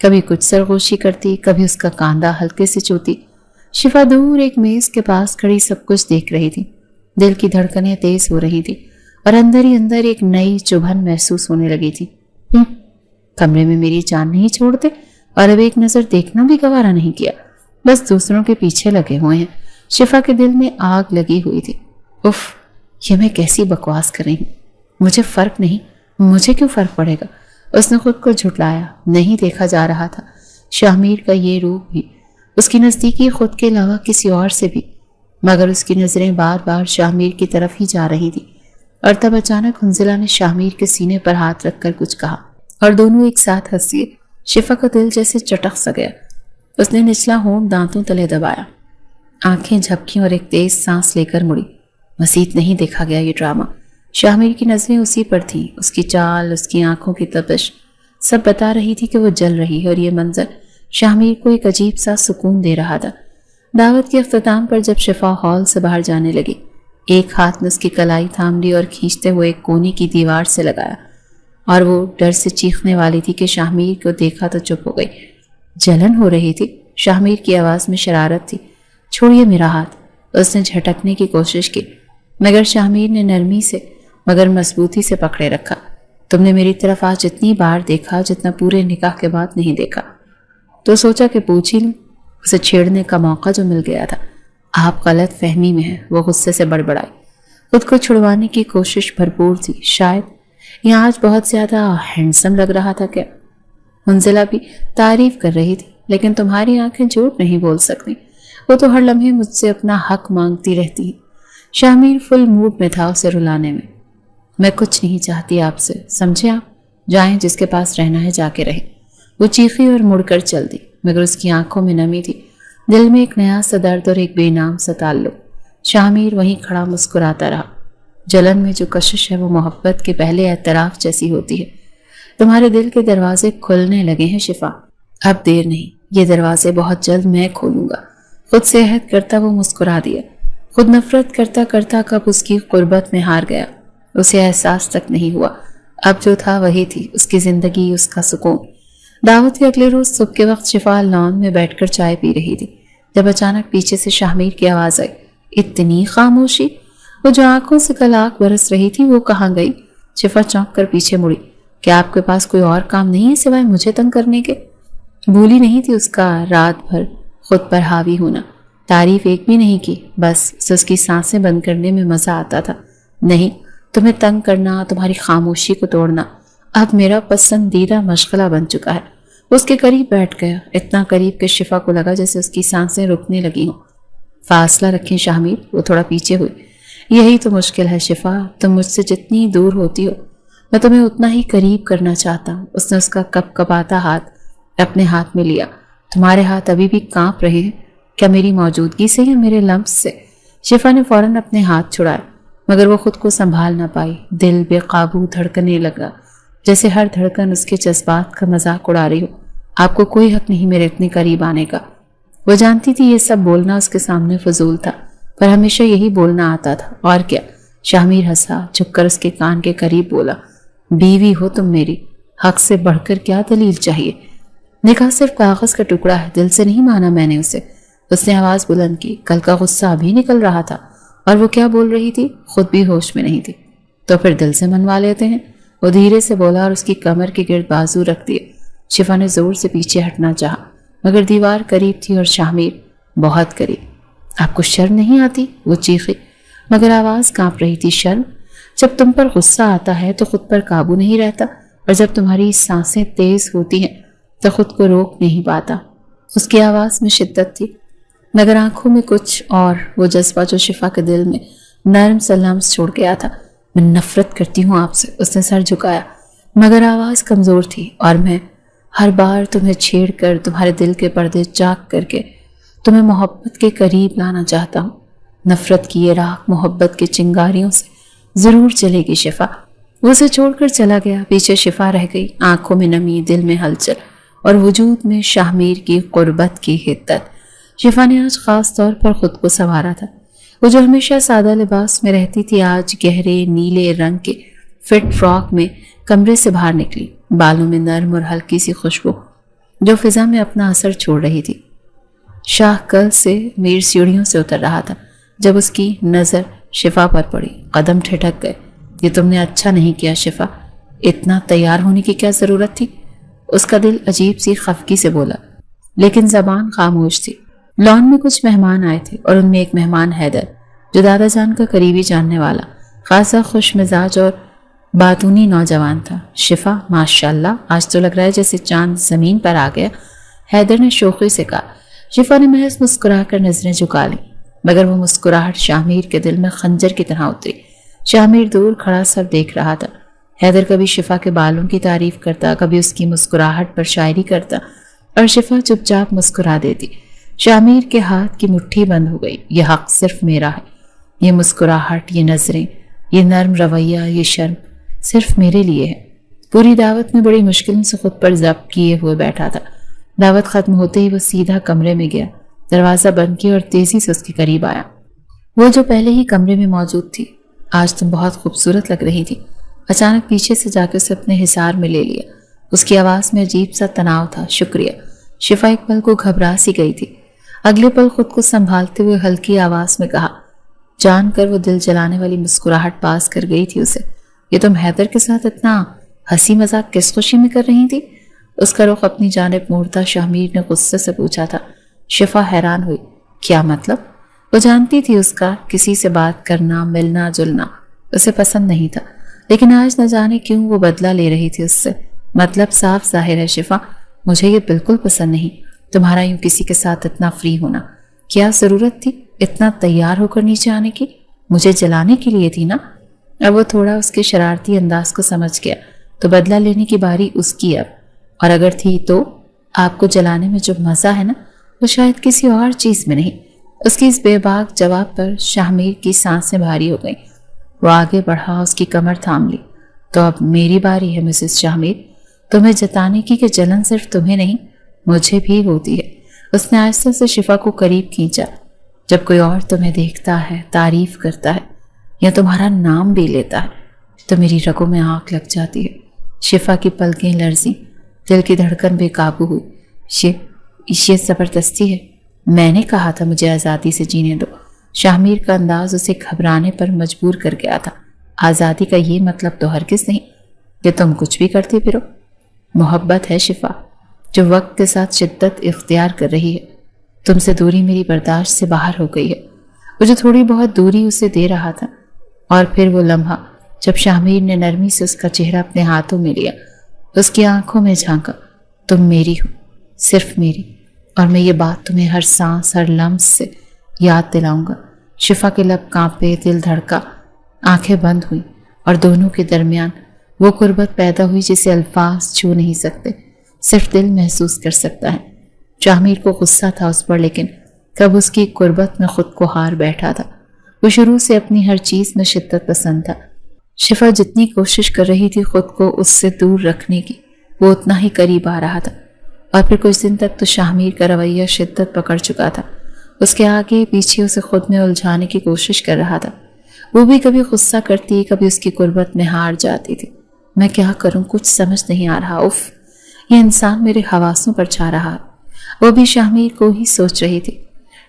کبھی کچھ سرگوشی کرتی، کبھی اس کا کاندھا ہلکے سے چھوتی۔ شفا دور ایک میز کے پاس کھڑی سب کچھ دیکھ رہی تھی۔ دل کی دھڑکنیں تیز ہو رہی تھی اور اندر ہی اندر ایک نئی چبھن محسوس ہونے لگی تھی۔ کمرے میں میری جان نہیں چھوڑتے اور اب ایک نظر دیکھنا بھی گوارا نہیں کیا، بس دوسروں کے پیچھے لگے ہوئے ہیں۔ شفا کے دل میں آگ لگی ہوئی تھی۔ اف، یہ میں کیسی بکواس کر رہی ہوں؟ مجھے فرق نہیں، مجھے کیوں فرق پڑے گا؟ اس نے خود کو جھٹلایا۔ نہیں دیکھا جا رہا تھا شاہمیر کا یہ روپ بھی، اس کی نزدیکی خود کے علاوہ کسی اور سے بھی، مگر اس کی نظریں بار بار شاہمیر کی طرف ہی جا رہی تھی۔ اور تب اچانک منزلہ نے شاہمیر کے سینے پر ہاتھ رکھ کر کچھ کہا اور دونوں ایک ساتھ ہنس دیے۔ شفا کا دل جیسے چٹک سا گیا۔ اس نے نچلا ہونٹ دانتوں تلے دبایا، آنکھیں جھپکیں اور ایک تیز سانس لے کر مڑی۔ مزید نہیں دیکھا گیا یہ ڈرامہ۔ شاہمیر کی نظریں اسی پر تھیں، اس کی چال، اس کی آنکھوں کی تپش سب بتا رہی تھی کہ وہ جل رہی ہے، اور یہ منظر شاہمیر کو ایک عجیب سا سکون دے رہا تھا۔ دعوت کے اختتام پر جب شفا ہال سے باہر جانے لگی، ایک ہاتھ نے اس کی کلائی تھام لی اور کھینچتے ہوئے ایک کونے کی دیوار سے لگایا، اور وہ ڈر سے چیخنے والی تھی کہ شاہمیر کو دیکھا تو چپ ہو گئی۔ جلن ہو رہی تھی، شاہمیر کی آواز میں شرارت تھی۔ چھوڑیے میرا ہاتھ، اس نے جھٹکنے کی کوشش کی، مگر شاہمیر نے نرمی سے مگر مضبوطی سے پکڑے رکھا۔ تم نے میری طرف آج اتنی بار دیکھا جتنا پورے نکاح کے بعد نہیں دیکھا، تو سوچا کہ پوچھ ہی لوں۔ اسے چھیڑنے کا موقع جو مل گیا تھا۔ آپ غلط فہمی میں ہیں، وہ غصے سے بڑبڑائی، خود کو چھڑوانے کی کوشش بھرپور تھی۔ شاید یہ آج بہت زیادہ ہینڈسم لگ رہا تھا کیا؟ منزلہ بھی تعریف کر رہی تھی، لیکن تمہاری آنکھیں جھوٹ نہیں بول سکتی، وہ تو ہر لمحے مجھ سے اپنا حق مانگتی رہتی ہے۔ شاہمیر فل موڈ میں تھا اسے رلانے میں۔ میں کچھ نہیں چاہتی آپ سے، سمجھے آپ؟ جائیں، جس کے پاس رہنا ہے جا کے رہیں۔ وہ چیخی اور مڑ کر چل دی، مگر اس کی آنکھوں میں نمی تھی، دل میں ایک نیا سا درد اور ایک بے نام سا تعلق۔ شاہمیر وہیں کھڑا مسکراتا رہا۔ جلن میں جو کشش ہے وہ محبت کے پہلے اعتراف جیسی ہوتی ہے۔ تمہارے دل کے دروازے کھلنے لگے ہیں شفا، اب دیر نہیں، یہ دروازے بہت جلد میں کھولوں گا۔ خود سے عہد کرتا وہ مسکرا دیا۔ خود نفرت کرتا کرتا کب اس کی قربت میں ہار گیا، اسے احساس تک نہیں ہوا۔ اب جو تھا وہی تھی اس کی زندگی، اس کا سکون۔ دعوت کے اگلے روز صبح کے وقت شفا لان میں بیٹھ کر چائے پی رہی تھی جب اچانک پیچھے سے شاہمیر کی آواز آئی۔ اتنی خاموشی! وہ جو آنکھوں سے کل آگ برس رہی تھی وہ کہاں گئی؟ شفا چونک کر پیچھے مڑی۔ کیا آپ کے پاس کوئی اور کام نہیں ہے سوائے مجھے تنگ کرنے کے؟ بھولی نہیں تھی اس کا رات بھر خود پر حاوی ہونا۔ تعریف ایک بھی نہیں کی، بس اس کی سانسیں بند کرنے میں مزہ آتا تھا۔ نہیں، تمہیں تنگ کرنا، تمہاری خاموشی کو توڑنا اب میرا پسندیدہ مشغلہ بن چکا ہے۔ اس کے قریب بیٹھ گیا، اتنا قریب کہ شفا کو لگا جیسے اس کی سانسیں رکنے لگی ہوں۔ فاصلہ رکھیں شاہمیر، وہ تھوڑا پیچھے ہوئی۔ یہی تو مشکل ہے شفا، تم مجھ سے جتنی دور ہوتی ہو میں تمہیں اتنا ہی قریب کرنا چاہتا ہوں۔ اس نے اس کا کپ کپاتا ہاتھ اپنے ہاتھ میں لیا۔ تمہارے ہاتھ ابھی بھی کانپ رہے ہیں، کیا میری موجودگی سے یا میرے لمس سے؟ شفا نے فوراً اپنے ہاتھ چھڑائے، مگر وہ خود کو سنبھال نہ پائی۔ دل بے قابو دھڑکنے لگا، جیسے ہر دھڑکن اس کے جذبات کا مذاق اڑا رہی ہو۔ آپ کو کوئی حق نہیں میرے اتنے قریب آنے کا۔ وہ جانتی تھی یہ سب بولنا اس کے سامنے فضول تھا، پر ہمیشہ یہی بولنا آتا تھا۔ اور کیا؟ شاہمیر ہنسا، جھک کر اس کے کان کے قریب بولا، بیوی ہو تم میری، حق سے بڑھ کر کیا دلیل چاہیے؟ نکاح صرف کاغذ کا ٹکڑا ہے، دل سے نہیں مانا میں نے اسے۔ اس نے آواز بلند کی، کل کا غصہ ابھی نکل رہا تھا، اور وہ کیا بول رہی تھی خود بھی ہوش میں نہیں تھی۔ تو پھر دل سے منوا لیتے ہیں، وہ دھیرے سے بولا اور اس کی کمر کے گرد بازو رکھ دیے۔ شفا نے زور سے پیچھے ہٹنا چاہا، مگر دیوار قریب تھی اور شاہمیر بہت قریب۔ آپ کو شرم نہیں آتی؟ وہ چیخی، مگر آواز کانپ رہی تھی۔ شرم؟ جب تم پر غصہ آتا ہے تو خود پر قابو نہیں رہتا، اور جب تمہاری سانسیں تیز ہوتی ہیں تو خود کو روک نہیں پاتا۔ اس کی آواز میں شدت تھی، مگر آنکھوں میں کچھ اور، وہ جذبہ جو شفا کے دل میں نرم سا لمس چھوڑ گیا تھا۔ میں نفرت کرتی ہوں آپ سے، اس نے سر جھکایا، مگر آواز کمزور تھی، اور میں ہر بار تمہیں چھیڑ کر، تمہارے دل کے پردے چاک کر کے تمہیں محبت کے قریب لانا چاہتا ہوں۔ نفرت کی یہ راکھ محبت کے چنگاریوں سے ضرور چلے گی شفا۔ وہ اسے چھوڑ کر چلا گیا، پیچھے شفا رہ گئی، آنکھوں میں نمی، دل میں ہلچل، اور وجود میں شاہمیر کی قربت کی حدت۔ شفا نے آج خاص طور پر خود کو سنوارا تھا۔ وہ جو ہمیشہ سادہ لباس میں رہتی تھی، آج گہرے نیلے رنگ کے فٹ فراک میں کمرے سے باہر نکلی، بالوں میں نرم اور ہلکی سی خوشبو جو فضا میں اپنا اثر چھوڑ رہی تھی۔ شاہ کل سے میر سیڑھیوں سے اتر رہا تھا جب اس کی نظر شفا پر پڑی، قدم ٹھٹک گئے۔ یہ تم نے اچھا نہیں کیا شفا، اتنا تیار ہونے کی کیا ضرورت تھی؟ اس کا دل عجیب سی خفگی سے بولا، لیکن زبان خاموش تھی۔ لان میں کچھ مہمان آئے تھے، اور ان میں ایک مہمان حیدر، جو دادا جان کا قریبی جاننے والا خاصا خوش مزاج اور باتونی نوجوان تھا۔ شفا ماشاءاللہ، آج تو لگ رہا ہے جیسے چاند زمین پر آ گیا، حیدر نے شوخی سے کہا۔ شفا نے محض مسکرا کر نظریں جھکا لی، مگر وہ مسکراہٹ شاہمیر کے دل میں خنجر کی طرح اتری۔ شاہمیر دور کھڑا سب دیکھ رہا تھا۔ حیدر کبھی شفا کے بالوں کی تعریف کرتا، کبھی اس کی مسکراہٹ پر شاعری کرتا، اور شفا چپ چاپ مسکرا دیتی۔ شاہمیر کے ہاتھ کی مٹھی بند ہو گئی۔ یہ حق صرف میرا ہے، یہ مسکراہٹ، یہ نظریں، یہ نرم رویہ، یہ شرم صرف میرے لیے ہے۔ پوری دعوت میں بڑی مشکل سے خود پر ضبط کیے ہوئے بیٹھا تھا۔ دعوت ختم ہوتے ہی وہ سیدھا کمرے میں گیا، دروازہ بند کیا اور تیزی سے اس کے قریب آیا۔ وہ جو پہلے ہی کمرے میں موجود تھی، آج تم بہت خوبصورت لگ رہی تھی۔ اچانک پیچھے سے جا کے اسے اپنے حصار میں لے لیا۔ اس کی آواز میں عجیب سا تناؤ تھا۔ شکریہ۔ شفا ایک پل کو گھبرا سی گئی تھی، اگلے پل خود کو سنبھالتے ہوئے ہلکی آواز میں کہا، جان کر وہ دل جلانے والی مسکراہٹ پاس کر گئی تھی اسے۔ یہ تم حیدر کے ساتھ اتنا ہنسی مذاق کس خوشی میں کر رہی تھی؟ اس کا رخ اپنی جانب موڑتا شاہمیر نے غصے سے پوچھا تھا۔ شفا حیران ہوئی، کیا مطلب؟ وہ جانتی تھی اس کا کسی سے بات کرنا، ملنا جلنا اسے پسند نہیں تھا، لیکن آج نہ جانے کیوں وہ بدلہ لے رہی تھی اس سے۔ مطلب صاف ظاہر ہے شفا، مجھے یہ بالکل پسند نہیں، تمہارا یوں کسی کے ساتھ اتنا فری ہونا۔ کیا ضرورت تھی اتنا تیار ہو کر نیچے آنے کی؟ مجھے جلانے کے لیے تھی نا؟ اب وہ تھوڑا اس کے شرارتی انداز کو سمجھ گیا، تو بدلہ لینے کی باری اس کی اب۔ اور اگر تھی تو آپ کو جلانے میں جو مزہ ہے نا، وہ شاید کسی اور چیز میں نہیں۔ اس کی اس بے باک جواب پر شاہمیر کی سانسیں بھاری ہو گئیں۔ وہ آگے بڑھا، اس کی کمر تھام لی۔ تو اب میری باری ہے مسز شاہمیر، تمہیں جتانے کی کہ جلن صرف تمہیں نہیں مجھے بھی ہوتی ہے۔ اس نے آہستہ سے شفا کو قریب کھینچا۔ جب کوئی اور تمہیں دیکھتا ہے، تعریف کرتا ہے یا تمہارا نام بھی لیتا ہے تو میری رگوں میں آگ لگ جاتی ہے۔ شفا کی پلکیں لرزیں، دل کی دھڑکن بے قابو ہوئی۔ یہ زبردستی ہے، میں نے کہا تھا مجھے آزادی سے جینے دو۔ شاہمیر کا انداز اسے گھبرانے پر مجبور کر گیا تھا۔ آزادی کا یہ مطلب تو ہرگز نہیں کہ تم کچھ بھی کرتے پھرو۔ محبت ہے شفا، جو وقت کے ساتھ شدت اختیار کر رہی ہے۔ تم سے دوری میری برداشت سے باہر ہو گئی ہے۔ وہ جو تھوڑی بہت دوری اسے دے رہا تھا، اور پھر وہ لمحہ جب شاہمیر نے نرمی سے اس کا چہرہ اپنے ہاتھوں میں لیا، اس کی آنکھوں میں جھانکا۔ تم میری ہو، صرف میری، اور میں یہ بات تمہیں ہر سانس، ہر لمس سے یاد دلاؤں گا۔ شفا کے لب کانپے، دل دھڑکا، آنکھیں بند ہوئیں، اور دونوں کے درمیان وہ قربت پیدا ہوئی جسے الفاظ چھو نہیں سکتے، صرف دل محسوس کر سکتا ہے۔ شاہمیر کو غصہ تھا اس پر، لیکن کب اس کی قربت میں خود کو ہار بیٹھا تھا۔ وہ شروع سے اپنی ہر چیز میں شدت پسند تھا۔ شفا جتنی کوشش کر رہی تھی خود کو اس سے دور رکھنے کی، وہ اتنا ہی قریب آ رہا تھا۔ اور پھر کچھ دن تک تو شاہمیر کا رویہ شدت پکڑ چکا تھا۔ اس کے آگے پیچھے اسے خود میں الجھانے کی کوشش کر رہا تھا۔ وہ بھی کبھی غصہ کرتی، کبھی اس کی قربت میں ہار جاتی تھی۔ میں کیا کروں، کچھ سمجھ نہیں آ رہا، اف، یہ انسان میرے حواسوں پر چھا رہا ہے۔ وہ بھی شاہمیر کو ہی سوچ رہی تھی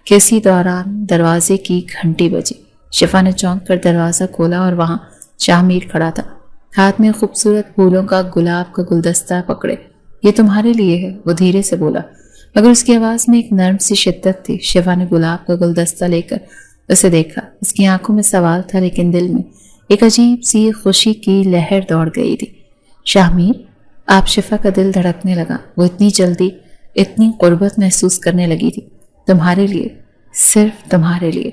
کہ اسی دوران دروازے کی گھنٹی بجی۔ شفا نے چونک کر دروازہ کھولا اور وہاں شاہمیر کھڑا تھا، ہاتھ میں خوبصورت پھولوں کا گلاب کا گلدستہ پکڑے۔ یہ تمہارے لیے ہے، وہ دھیرے سے بولا، مگر اس کی آواز میں ایک نرم سی شدت تھی۔ شفا نے گلاب کا گلدستہ لے کر اسے دیکھا۔ اس کی آنکھوں میں سوال تھا، لیکن دل میں ایک عجیب سی خوشی کی لہر دوڑ گئی تھی۔ شاہمیر، آپ، شفا کا دل دھڑکنے لگا۔ وہ اتنی جلدی اتنی قربت محسوس کرنے لگی تھی۔ تمہارے لیے، صرف تمہارے لیے۔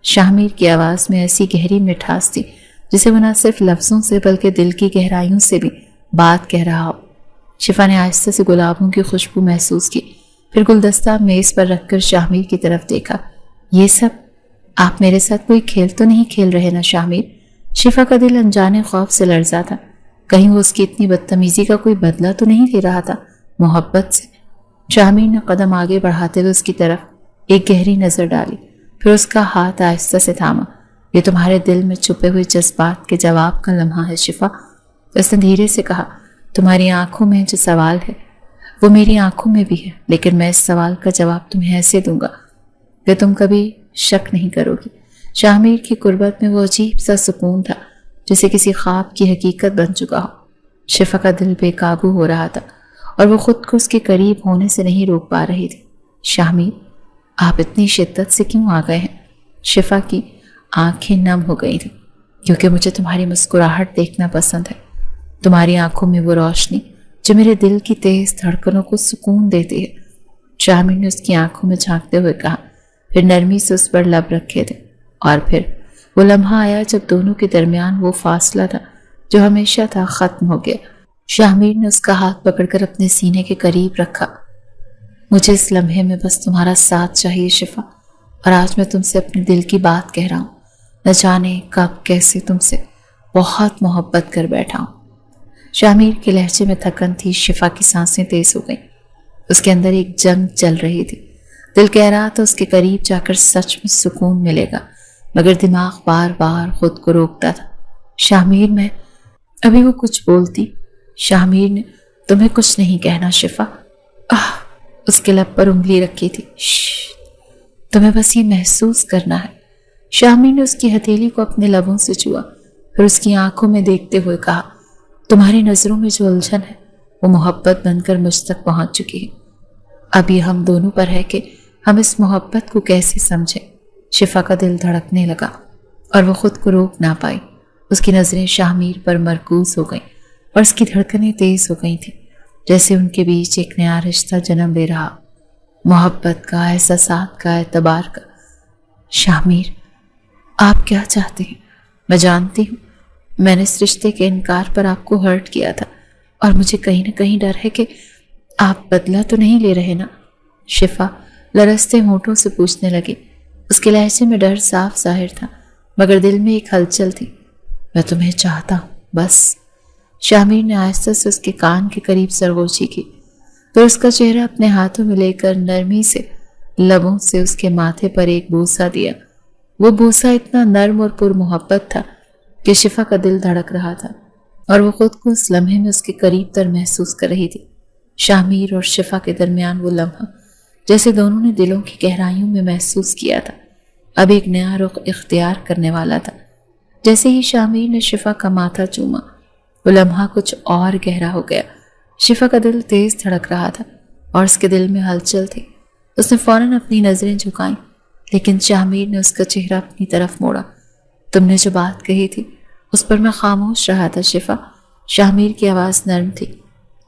شاہمیر کی آواز میں ایسی گہری مٹھاس تھی جسے وہ نہ صرف لفظوں سے بلکہ دل کی گہرائیوں سے بھی بات کہہ رہا ہو۔ شفا نے آہستہ سے گلابوں کی خوشبو محسوس کی، پھر گلدستہ میز پر رکھ کر شاہمیر کی طرف دیکھا۔ یہ سب، آپ میرے ساتھ کوئی کھیل تو نہیں کھیل رہے نا شاہمیر؟ شفا کا دل انجانے خوف سے لرزا تھا، کہیں وہ اس کی اتنی بدتمیزی کا کوئی بدلہ تو نہیں لے رہا تھا محبت سے۔ شاہمیر نے قدم آگے بڑھاتے ہوئے اس کی طرف ایک گہری نظر ڈالی، پھر اس کا ہاتھ آہستہ سے تھاما۔ یہ تمہارے دل میں چھپے ہوئے جذبات کے جواب کا لمحہ ہے شفا، اس نے دھیرے سے کہا۔ تمہاری آنکھوں میں جو سوال ہے وہ میری آنکھوں میں بھی ہے، لیکن میں اس سوال کا جواب تمہیں ایسے دوں گا کہ تم کبھی شک نہیں کرو گی۔ شاہمیر کی قربت میں وہ عجیب سا سکون تھا جسے کسی خواب کی حقیقت بن چکا ہو۔ شفا کا دل بے قابو ہو رہا تھا اور وہ خود کو اس کے قریب ہونے سے نہیں روک پا رہی تھی۔ شاہمیر، آپ اتنی شدت سے کیوں آ گئے ہیں؟ شفا کی آنکھیں نم ہو گئی تھیں۔ کیونکہ مجھے تمہاری مسکراہٹ دیکھنا پسند ہے، تمہاری آنکھوں میں وہ روشنی جو میرے دل کی تیز دھڑکنوں کو سکون دیتی ہے۔ شاہمیر نے اس کی آنکھوں میں جھانکتے ہوئے کہا، پھر نرمی سے اس پر لب رکھے تھے۔ اور پھر وہ لمحہ آیا جب دونوں کے درمیان وہ فاصلہ تھا جو ہمیشہ تھا ختم ہو گیا۔ شاہمیر نے اس کا ہاتھ پکڑ کر اپنے سینے کے قریب رکھا۔ مجھے اس لمحے میں بس تمہارا ساتھ چاہیے شفا، اور آج میں تم سے اپنے دل کی بات کہہ رہا ہوں۔ نہ جانے کب کیسے تم سے بہت محبت کر بیٹھا ہوں۔ شاہمیر کے لہجے میں تھکن تھی، شفا کی سانسیں تیز ہو گئیں۔ اس کے اندر ایک جنگ چل رہی تھی۔ دل کہہ رہا تھا اس کے قریب جا کر سچ میں سکون ملے گا، مگر دماغ بار بار خود کو روکتا تھا۔ شاہمیر، میں ابھی وہ کچھ بولتی۔ شاہمیر نے، تمہیں کچھ نہیں کہنا شفا۔ اس کے لب پر انگلی رکھی تھی۔ تمہیں بس یہ محسوس کرنا ہے۔ شاہمیر نے اس کی ہتھیلی کو اپنے لبوں سے چھوا، پھر اس کی آنکھوں میں دیکھتے ہوئے کہا، تمہاری نظروں میں جو الجھن ہے وہ محبت بن کر مجھ تک پہنچ چکی ہے۔ اب یہ ہم دونوں پر ہے کہ ہم اس محبت کو کیسے سمجھیں۔ شفا کا دل دھڑکنے لگا اور وہ خود کو روک نہ پائی۔ اس کی نظریں شاہمیر پر مرکوز ہو گئیں اور اس کی دھڑکنیں تیز ہو گئی تھیں، جیسے ان کے بیچ ایک نیا رشتہ جنم لے رہا، محبت کا، احساسات کا، اعتبار کا۔ شاہمیر، آپ کیا چاہتے ہیں؟ میں جانتی ہوں میں نے اس رشتے کے انکار پر آپ کو ہرٹ کیا تھا، اور مجھے کہیں نہ کہیں ڈر ہے کہ آپ بدلہ تو نہیں لے رہے نا؟ شفا لرزتے ہونٹوں سے پوچھنے لگی۔ اس کے لہجے میں ڈر صاف ظاہر تھا، مگر دل میں ایک ہلچل تھی۔ میں تمہیں چاہتا ہوں، بس۔ شاہمیر نے آہستہ سے اس کے کان کے قریب سرگوشی کی، پھر اس کا چہرہ اپنے ہاتھوں میں لے کر نرمی سے لبوں سے اس کے ماتھے پر ایک بوسہ دیا۔ وہ بوسہ اتنا نرم اور پر محبت تھا کہ شفا کا دل دھڑک رہا تھا، اور وہ خود کو اس لمحے میں اس کے قریب تر محسوس کر رہی تھی۔ شاہمیر اور شفا کے درمیان وہ لمحہ جیسے دونوں نے دلوں کی گہرائیوں میں محسوس کیا تھا، اب ایک نیا رخ اختیار کرنے والا تھا۔ جیسے ہی شاہمیر نے شفا کا ماتھا چوما، وہ لمحہ کچھ اور گہرا ہو گیا۔ شفا کا دل تیز دھڑک رہا تھا اور اس کے دل میں ہلچل تھی۔ اس نے فوراً اپنی نظریں جھکائیں، لیکن شاہمیر نے اس کا چہرہ اپنی طرف موڑا۔ تم نے جو بات کہی تھی اس پر میں خاموش رہا تھا شفا۔ شاہمیر کی آواز نرم تھی،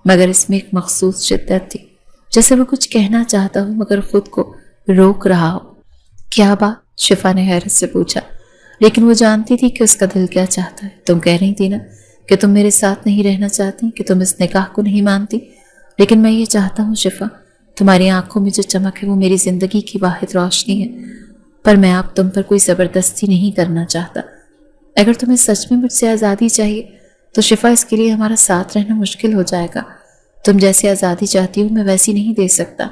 مگر اس میں ایک مخصوص شدت تھی، جیسے وہ کچھ کہنا چاہتا ہو مگر خود کو روک رہا ہو۔ کیا بات؟ شفا نے حیرت سے پوچھا، لیکن وہ جانتی تھی کہ اس کا دل کیا چاہتا ہے۔ تم کہہ رہی تھی نا کہ تم میرے ساتھ نہیں رہنا چاہتی، کہ تم اس نکاح کو نہیں مانتی، لیکن میں یہ چاہتا ہوں شفا تمہاری آنکھوں میں جو چمک ہے وہ میری زندگی کی واحد روشنی ہے، پر میں اب تم پر کوئی زبردستی نہیں کرنا چاہتا۔ اگر تمہیں سچ میں مجھ سے آزادی چاہیے تو شفا اس کے لیے ہمارا ساتھ رہنا مشکل ہو جائے گا۔ تم جیسی آزادی چاہتی ہو میں ویسی نہیں دے سکتا۔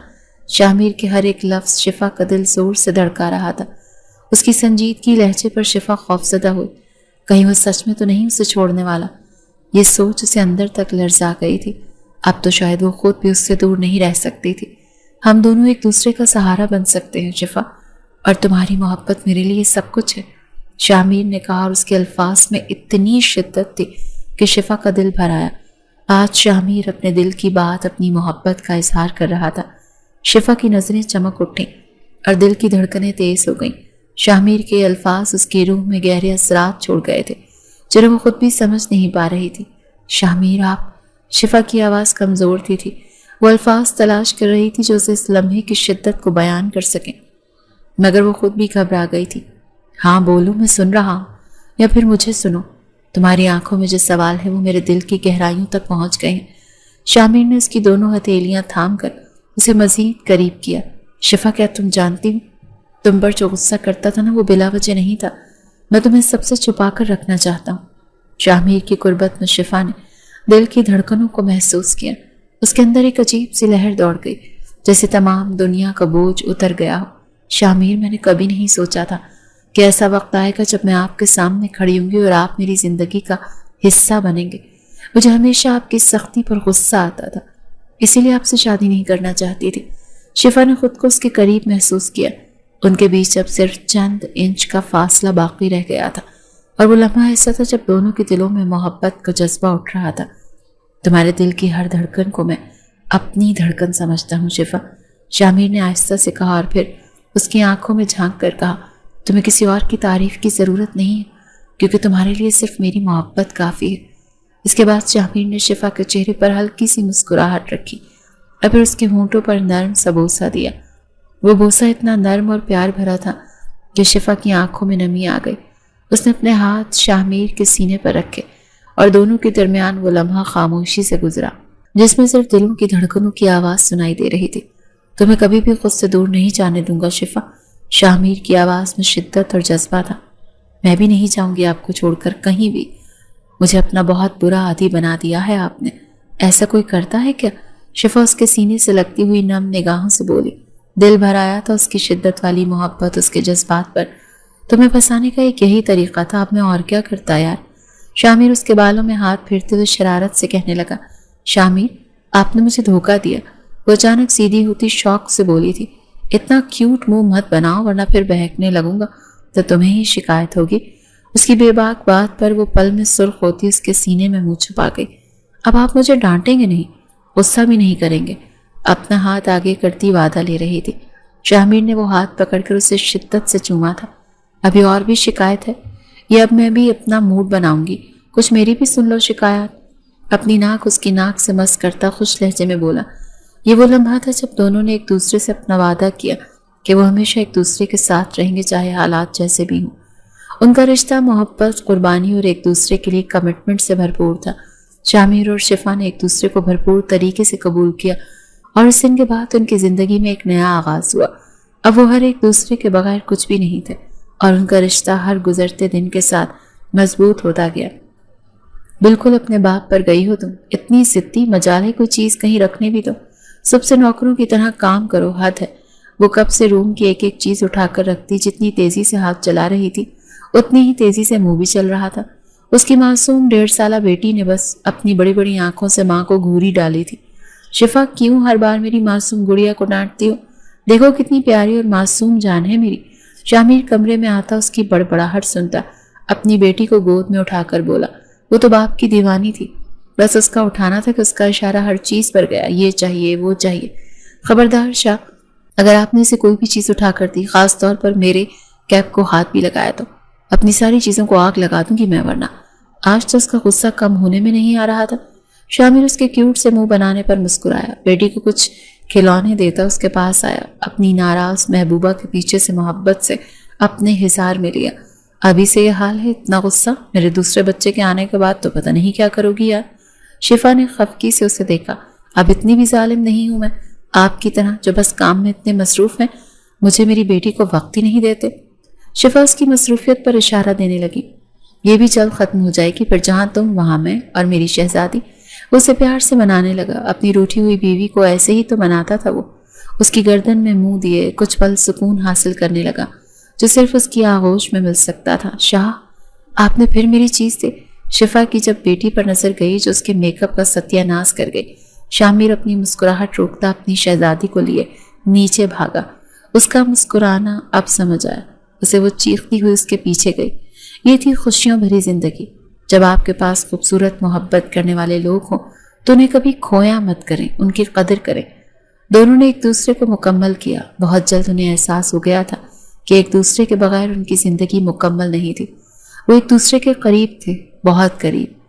شاہ کے ہر ایک لفظ شفا کا دل زور سے دھڑکا رہا تھا۔ اس کی سنجیدگی لہجے پر شفا خوفزدہ ہوئی، کہیں وہ سچ میں تو نہیں اسے چھوڑنے والا۔ یہ سوچ اسے اندر تک لرزا گئی تھی۔ اب تو شاید وہ خود بھی اس سے دور نہیں رہ سکتی تھی۔ ہم دونوں ایک دوسرے کا سہارا بن سکتے ہیں شفا، اور تمہاری محبت میرے لیے سب کچھ ہے، شاہ میر نے کہا، اور اس کے الفاظ میں اتنی شدت تھی کہ شفا کا دل بھر آیا۔ آج شاہ میر اپنے دل کی بات، اپنی محبت کا اظہار کر رہا تھا۔ شفا کی نظریں چمک اٹھیں اور دل کی دھڑکنیں تیز ہو گئیں۔ شاہ میر کے الفاظ اس کی روح میں گہرے اثرات چھوڑ گئے تھے جنہیں وہ خود بھی سمجھ نہیں پا رہی تھی۔ شاہ میر آپ، شفا کی آواز کمزور تھی۔ وہ الفاظ تلاش کر رہی تھی جو اسے اس لمحے کی شدت کو بیان کر سکیں، مگر وہ خود بھی گھبرا گئی تھی۔ ہاں بولو، میں سن رہا ہوں، یا پھر مجھے سنو۔ تمہاری آنکھوں میں جو سوال ہے وہ میرے دل کی گہرائیوں تک پہنچ گئے ہیں۔ شاہ میر نے اس کی دونوں ہتھیلیاں تھام کر اسے مزید قریب کیا۔ شفا، کیا تم جانتی ہو، تم پر جو غصہ کرتا تھا نا وہ بلا وجہ نہیں تھا۔ میں تمہیں سب سے چھپا کر رکھنا چاہتا ہوں۔ شاہ میر کی قربت میں شفا نے دل کی دھڑکنوں کو محسوس کیا۔ اس کے اندر ایک عجیب سی لہر دوڑ گئی، جیسے تمام دنیا کا بوجھ اتر گیا ہو۔ شاہ میر، میں نے کبھی نہیں سوچا تھا کہ ایسا وقت آئے گا جب میں آپ کے سامنے کھڑی ہوں گی اور آپ میری زندگی کا حصہ بنیں گے۔ مجھے ہمیشہ آپ کی سختی پر غصہ آتا تھا، اسی لیے آپ سے شادی نہیں کرنا چاہتی تھی۔ شفا نے خود کو اس کے قریب محسوس کیا۔ ان کے بیچ اب صرف چند انچ کا فاصلہ باقی رہ گیا تھا، اور وہ لمحہ ایسا تھا جب دونوں کے دلوں میں محبت کا جذبہ اٹھ رہا تھا۔ تمہارے دل کی ہر دھڑکن کو میں اپنی دھڑکن سمجھتا ہوں شفا، شاہ میر نے آہستہ سے کہا، اور پھر اس کی آنکھوں میں جھانک کر کہا، تمہیں کسی اور کی تعریف کی ضرورت نہیں ہے، کیونکہ تمہارے لیے صرف میری محبت کافی ہے۔ اس کے بعد شاہ میر نے شفا کے چہرے پر ہلکی سی مسکراہٹ رکھی اور پھر اس کے ہونٹوں پر نرم سا بوسہ دیا۔ وہ بوسہ اتنا نرم اور پیار بھرا تھا کہ شفا کی آنکھوں میں نمی آ گئی۔ اس نے اپنے ہاتھ شاہ میر کے سینے پر رکھے اور دونوں کے درمیان وہ لمحہ خاموشی سے گزرا جس میں صرف دلوں کی دھڑکنوں کی آواز سنائی دے رہی تھی۔ تمہیں کبھی بھی خود سے دور نہیں جانے دوں گا شفا، شاہ میر کی آواز میں شدت اور جذبہ تھا۔ میں بھی نہیں جاؤں گی آپ کو چھوڑ کر کہیں بھی۔ مجھے اپنا بہت برا عادی بنا دیا ہے آپ نے، ایسا کوئی کرتا ہے کیا؟ شفا اس کے سینے سے لگتی ہوئی نم نگاہوں سے بولی۔ دل بھر آیا تھا اس کی شدت والی محبت، اس کے جذبات پر۔ تمہیں پھنسانے کا ایک یہی طریقہ تھا، اب میں اور کیا کرتا یار؟ شاہ میر اس کے بالوں میں ہاتھ پھیرتے ہوئے شرارت سے کہنے لگا۔ شاہ میر، آپ نے مجھے دھوکہ دیا، وہ اچانک سیدھی ہوتی شوق سے بولی تھی۔ اتنا کیوٹ منہ مت بناؤ ورنہ پھر بہکنے لگوں گا تو تمہیں ہی شکایت ہوگی۔ اس کی بے باک بات پر وہ پل میں سرخ ہوتی اس کے سینے میں منہ چھپا گئی۔ اب آپ مجھے ڈانٹیں گے نہیں، غصہ بھی نہیں کریں گے؟ اپنا ہاتھ آگے کرتی وعدہ لے رہی تھی۔ شاہ میر نے وہ ہاتھ پکڑ کر اسے شدت سے چوما تھا۔ ابھی اور بھی شکایت ہے؟ یہ اب میں بھی اپنا موڈ بناؤں گی، کچھ میری بھی سن لو شکایت۔ اپنی ناک اس کی ناک سے مس کرتا خوش لہجے میں بولا۔ یہ وہ لمحہ تھا جب دونوں نے ایک دوسرے سے اپنا وعدہ کیا کہ وہ ہمیشہ ایک دوسرے کے ساتھ رہیں گے چاہے حالات جیسے بھی ہوں۔ ان کا رشتہ محبت، قربانی اور ایک دوسرے کے لیے کمٹمنٹ سے بھرپور تھا۔ شاہ میر اور شفا نے ایک دوسرے کو بھرپور طریقے سے قبول کیا، اور اس دن کے بعد ان کی زندگی میں ایک نیا آغاز ہوا۔ اب وہ ہر ایک دوسرے کے بغیر کچھ بھی نہیں تھے، اور ان کا رشتہ ہر گزرتے دن کے ساتھ مضبوط ہوتا گیا۔ بالکل اپنے باپ پر گئی ہو تم، اتنی ضدی، مجال ہے کوئی چیز کہیں رکھنے بھی دو، سب سے نوکروں کی طرح کام کرو، حد ہے۔ وہ کب سے روم کی ایک ایک چیز اٹھا کر رکھتی، جتنی تیزی سے ہاتھ چلا رہی تھی اتنی ہی تیزی سے منہ بھی چل رہا تھا۔ اس کی معصوم 1.5 سالہ بیٹی نے بس اپنی بڑی بڑی آنکھوں سے ماں کو گھوری ڈالی تھی۔ شفا، کیوں ہر بار میری معصوم گڑیا کو ڈانٹتی ہو؟ دیکھو کتنی پیاری اور معصوم جان ہے میری۔ شاہ میر کمرے میں آتا اس کی بڑبڑاہٹ سنتا، اپنی بیٹی کو گود میں اٹھا کر بولا۔ وہ تو باپ کی دیوانی تھی، بس اس کا اٹھانا تھا کہ اس کا اشارہ ہر چیز پر گیا، یہ چاہیے وہ چاہیے۔ خبردار شاہ، اگر آپ نے اسے کوئی بھی چیز اٹھا کر دی، خاص طور پر میرے کیپ کو ہاتھ بھی لگایا، تو اپنی ساری چیزوں کو آگ لگا دوں گی میں، ورنہ۔ آج تو اس کا غصہ کم ہونے میں نہیں آ رہا تھا۔ شاہ میر اس کے کیوٹ سے منہ بنانے پر مسکرایا، بیٹی کو کچھ کھلونے دیتا اس کے پاس آیا، اپنی ناراض محبوبہ کے پیچھے سے محبت سے اپنے حصار میں لیا۔ ابھی سے یہ حال ہے، اتنا غصہ؟ میرے دوسرے بچے کے آنے کے بعد تو پتہ نہیں کیا کرو گی یار۔ شفا نے خفگی سے اسے دیکھا۔ اب اتنی بھی ظالم نہیں ہوں میں، آپ کی طرح جو بس کام میں اتنے مصروف ہیں مجھے میری بیٹی کو وقت ہی نہیں دیتے۔ شفا اس کی مصروفیت پر اشارہ دینے لگی۔ یہ بھی جلد ختم ہو جائے گی، پھر جہاں تم وہاں میں اور میری شہزادی۔ وہ اسے پیار سے منانے لگا۔ اپنی روٹھی ہوئی بیوی کو ایسے ہی تو مناتا تھا وہ۔ اس کی گردن میں منہ دیے کچھ پل سکون حاصل کرنے لگا جو صرف اس کی آغوش میں مل سکتا تھا۔ شاہ، آپ نے پھر میری چیز دی۔ شفا کی جب بیٹی پر نظر گئی جو اس کے میک اپ کا ستیہ ناش کر گئی، شامیر اپنی مسکراہٹ روکتا اپنی شہزادی کو لیے نیچے بھاگا۔ اس کا مسکرانا اب سمجھ آیا اسے۔ وہ چیختی ہوئی اس کے پیچھے گئی۔ یہ تھی خوشیوں بھری زندگی۔ جب آپ کے پاس خوبصورت محبت کرنے والے لوگ ہوں تو انہیں کبھی کھویا مت کریں، ان کی قدر کریں۔ دونوں نے ایک دوسرے کو مکمل کیا۔ بہت جلد انہیں احساس ہو گیا تھا کہ ایک دوسرے کے بغیر ان کی زندگی مکمل نہیں تھی۔ وہ ایک دوسرے کے قریب تھے، بہت قریب۔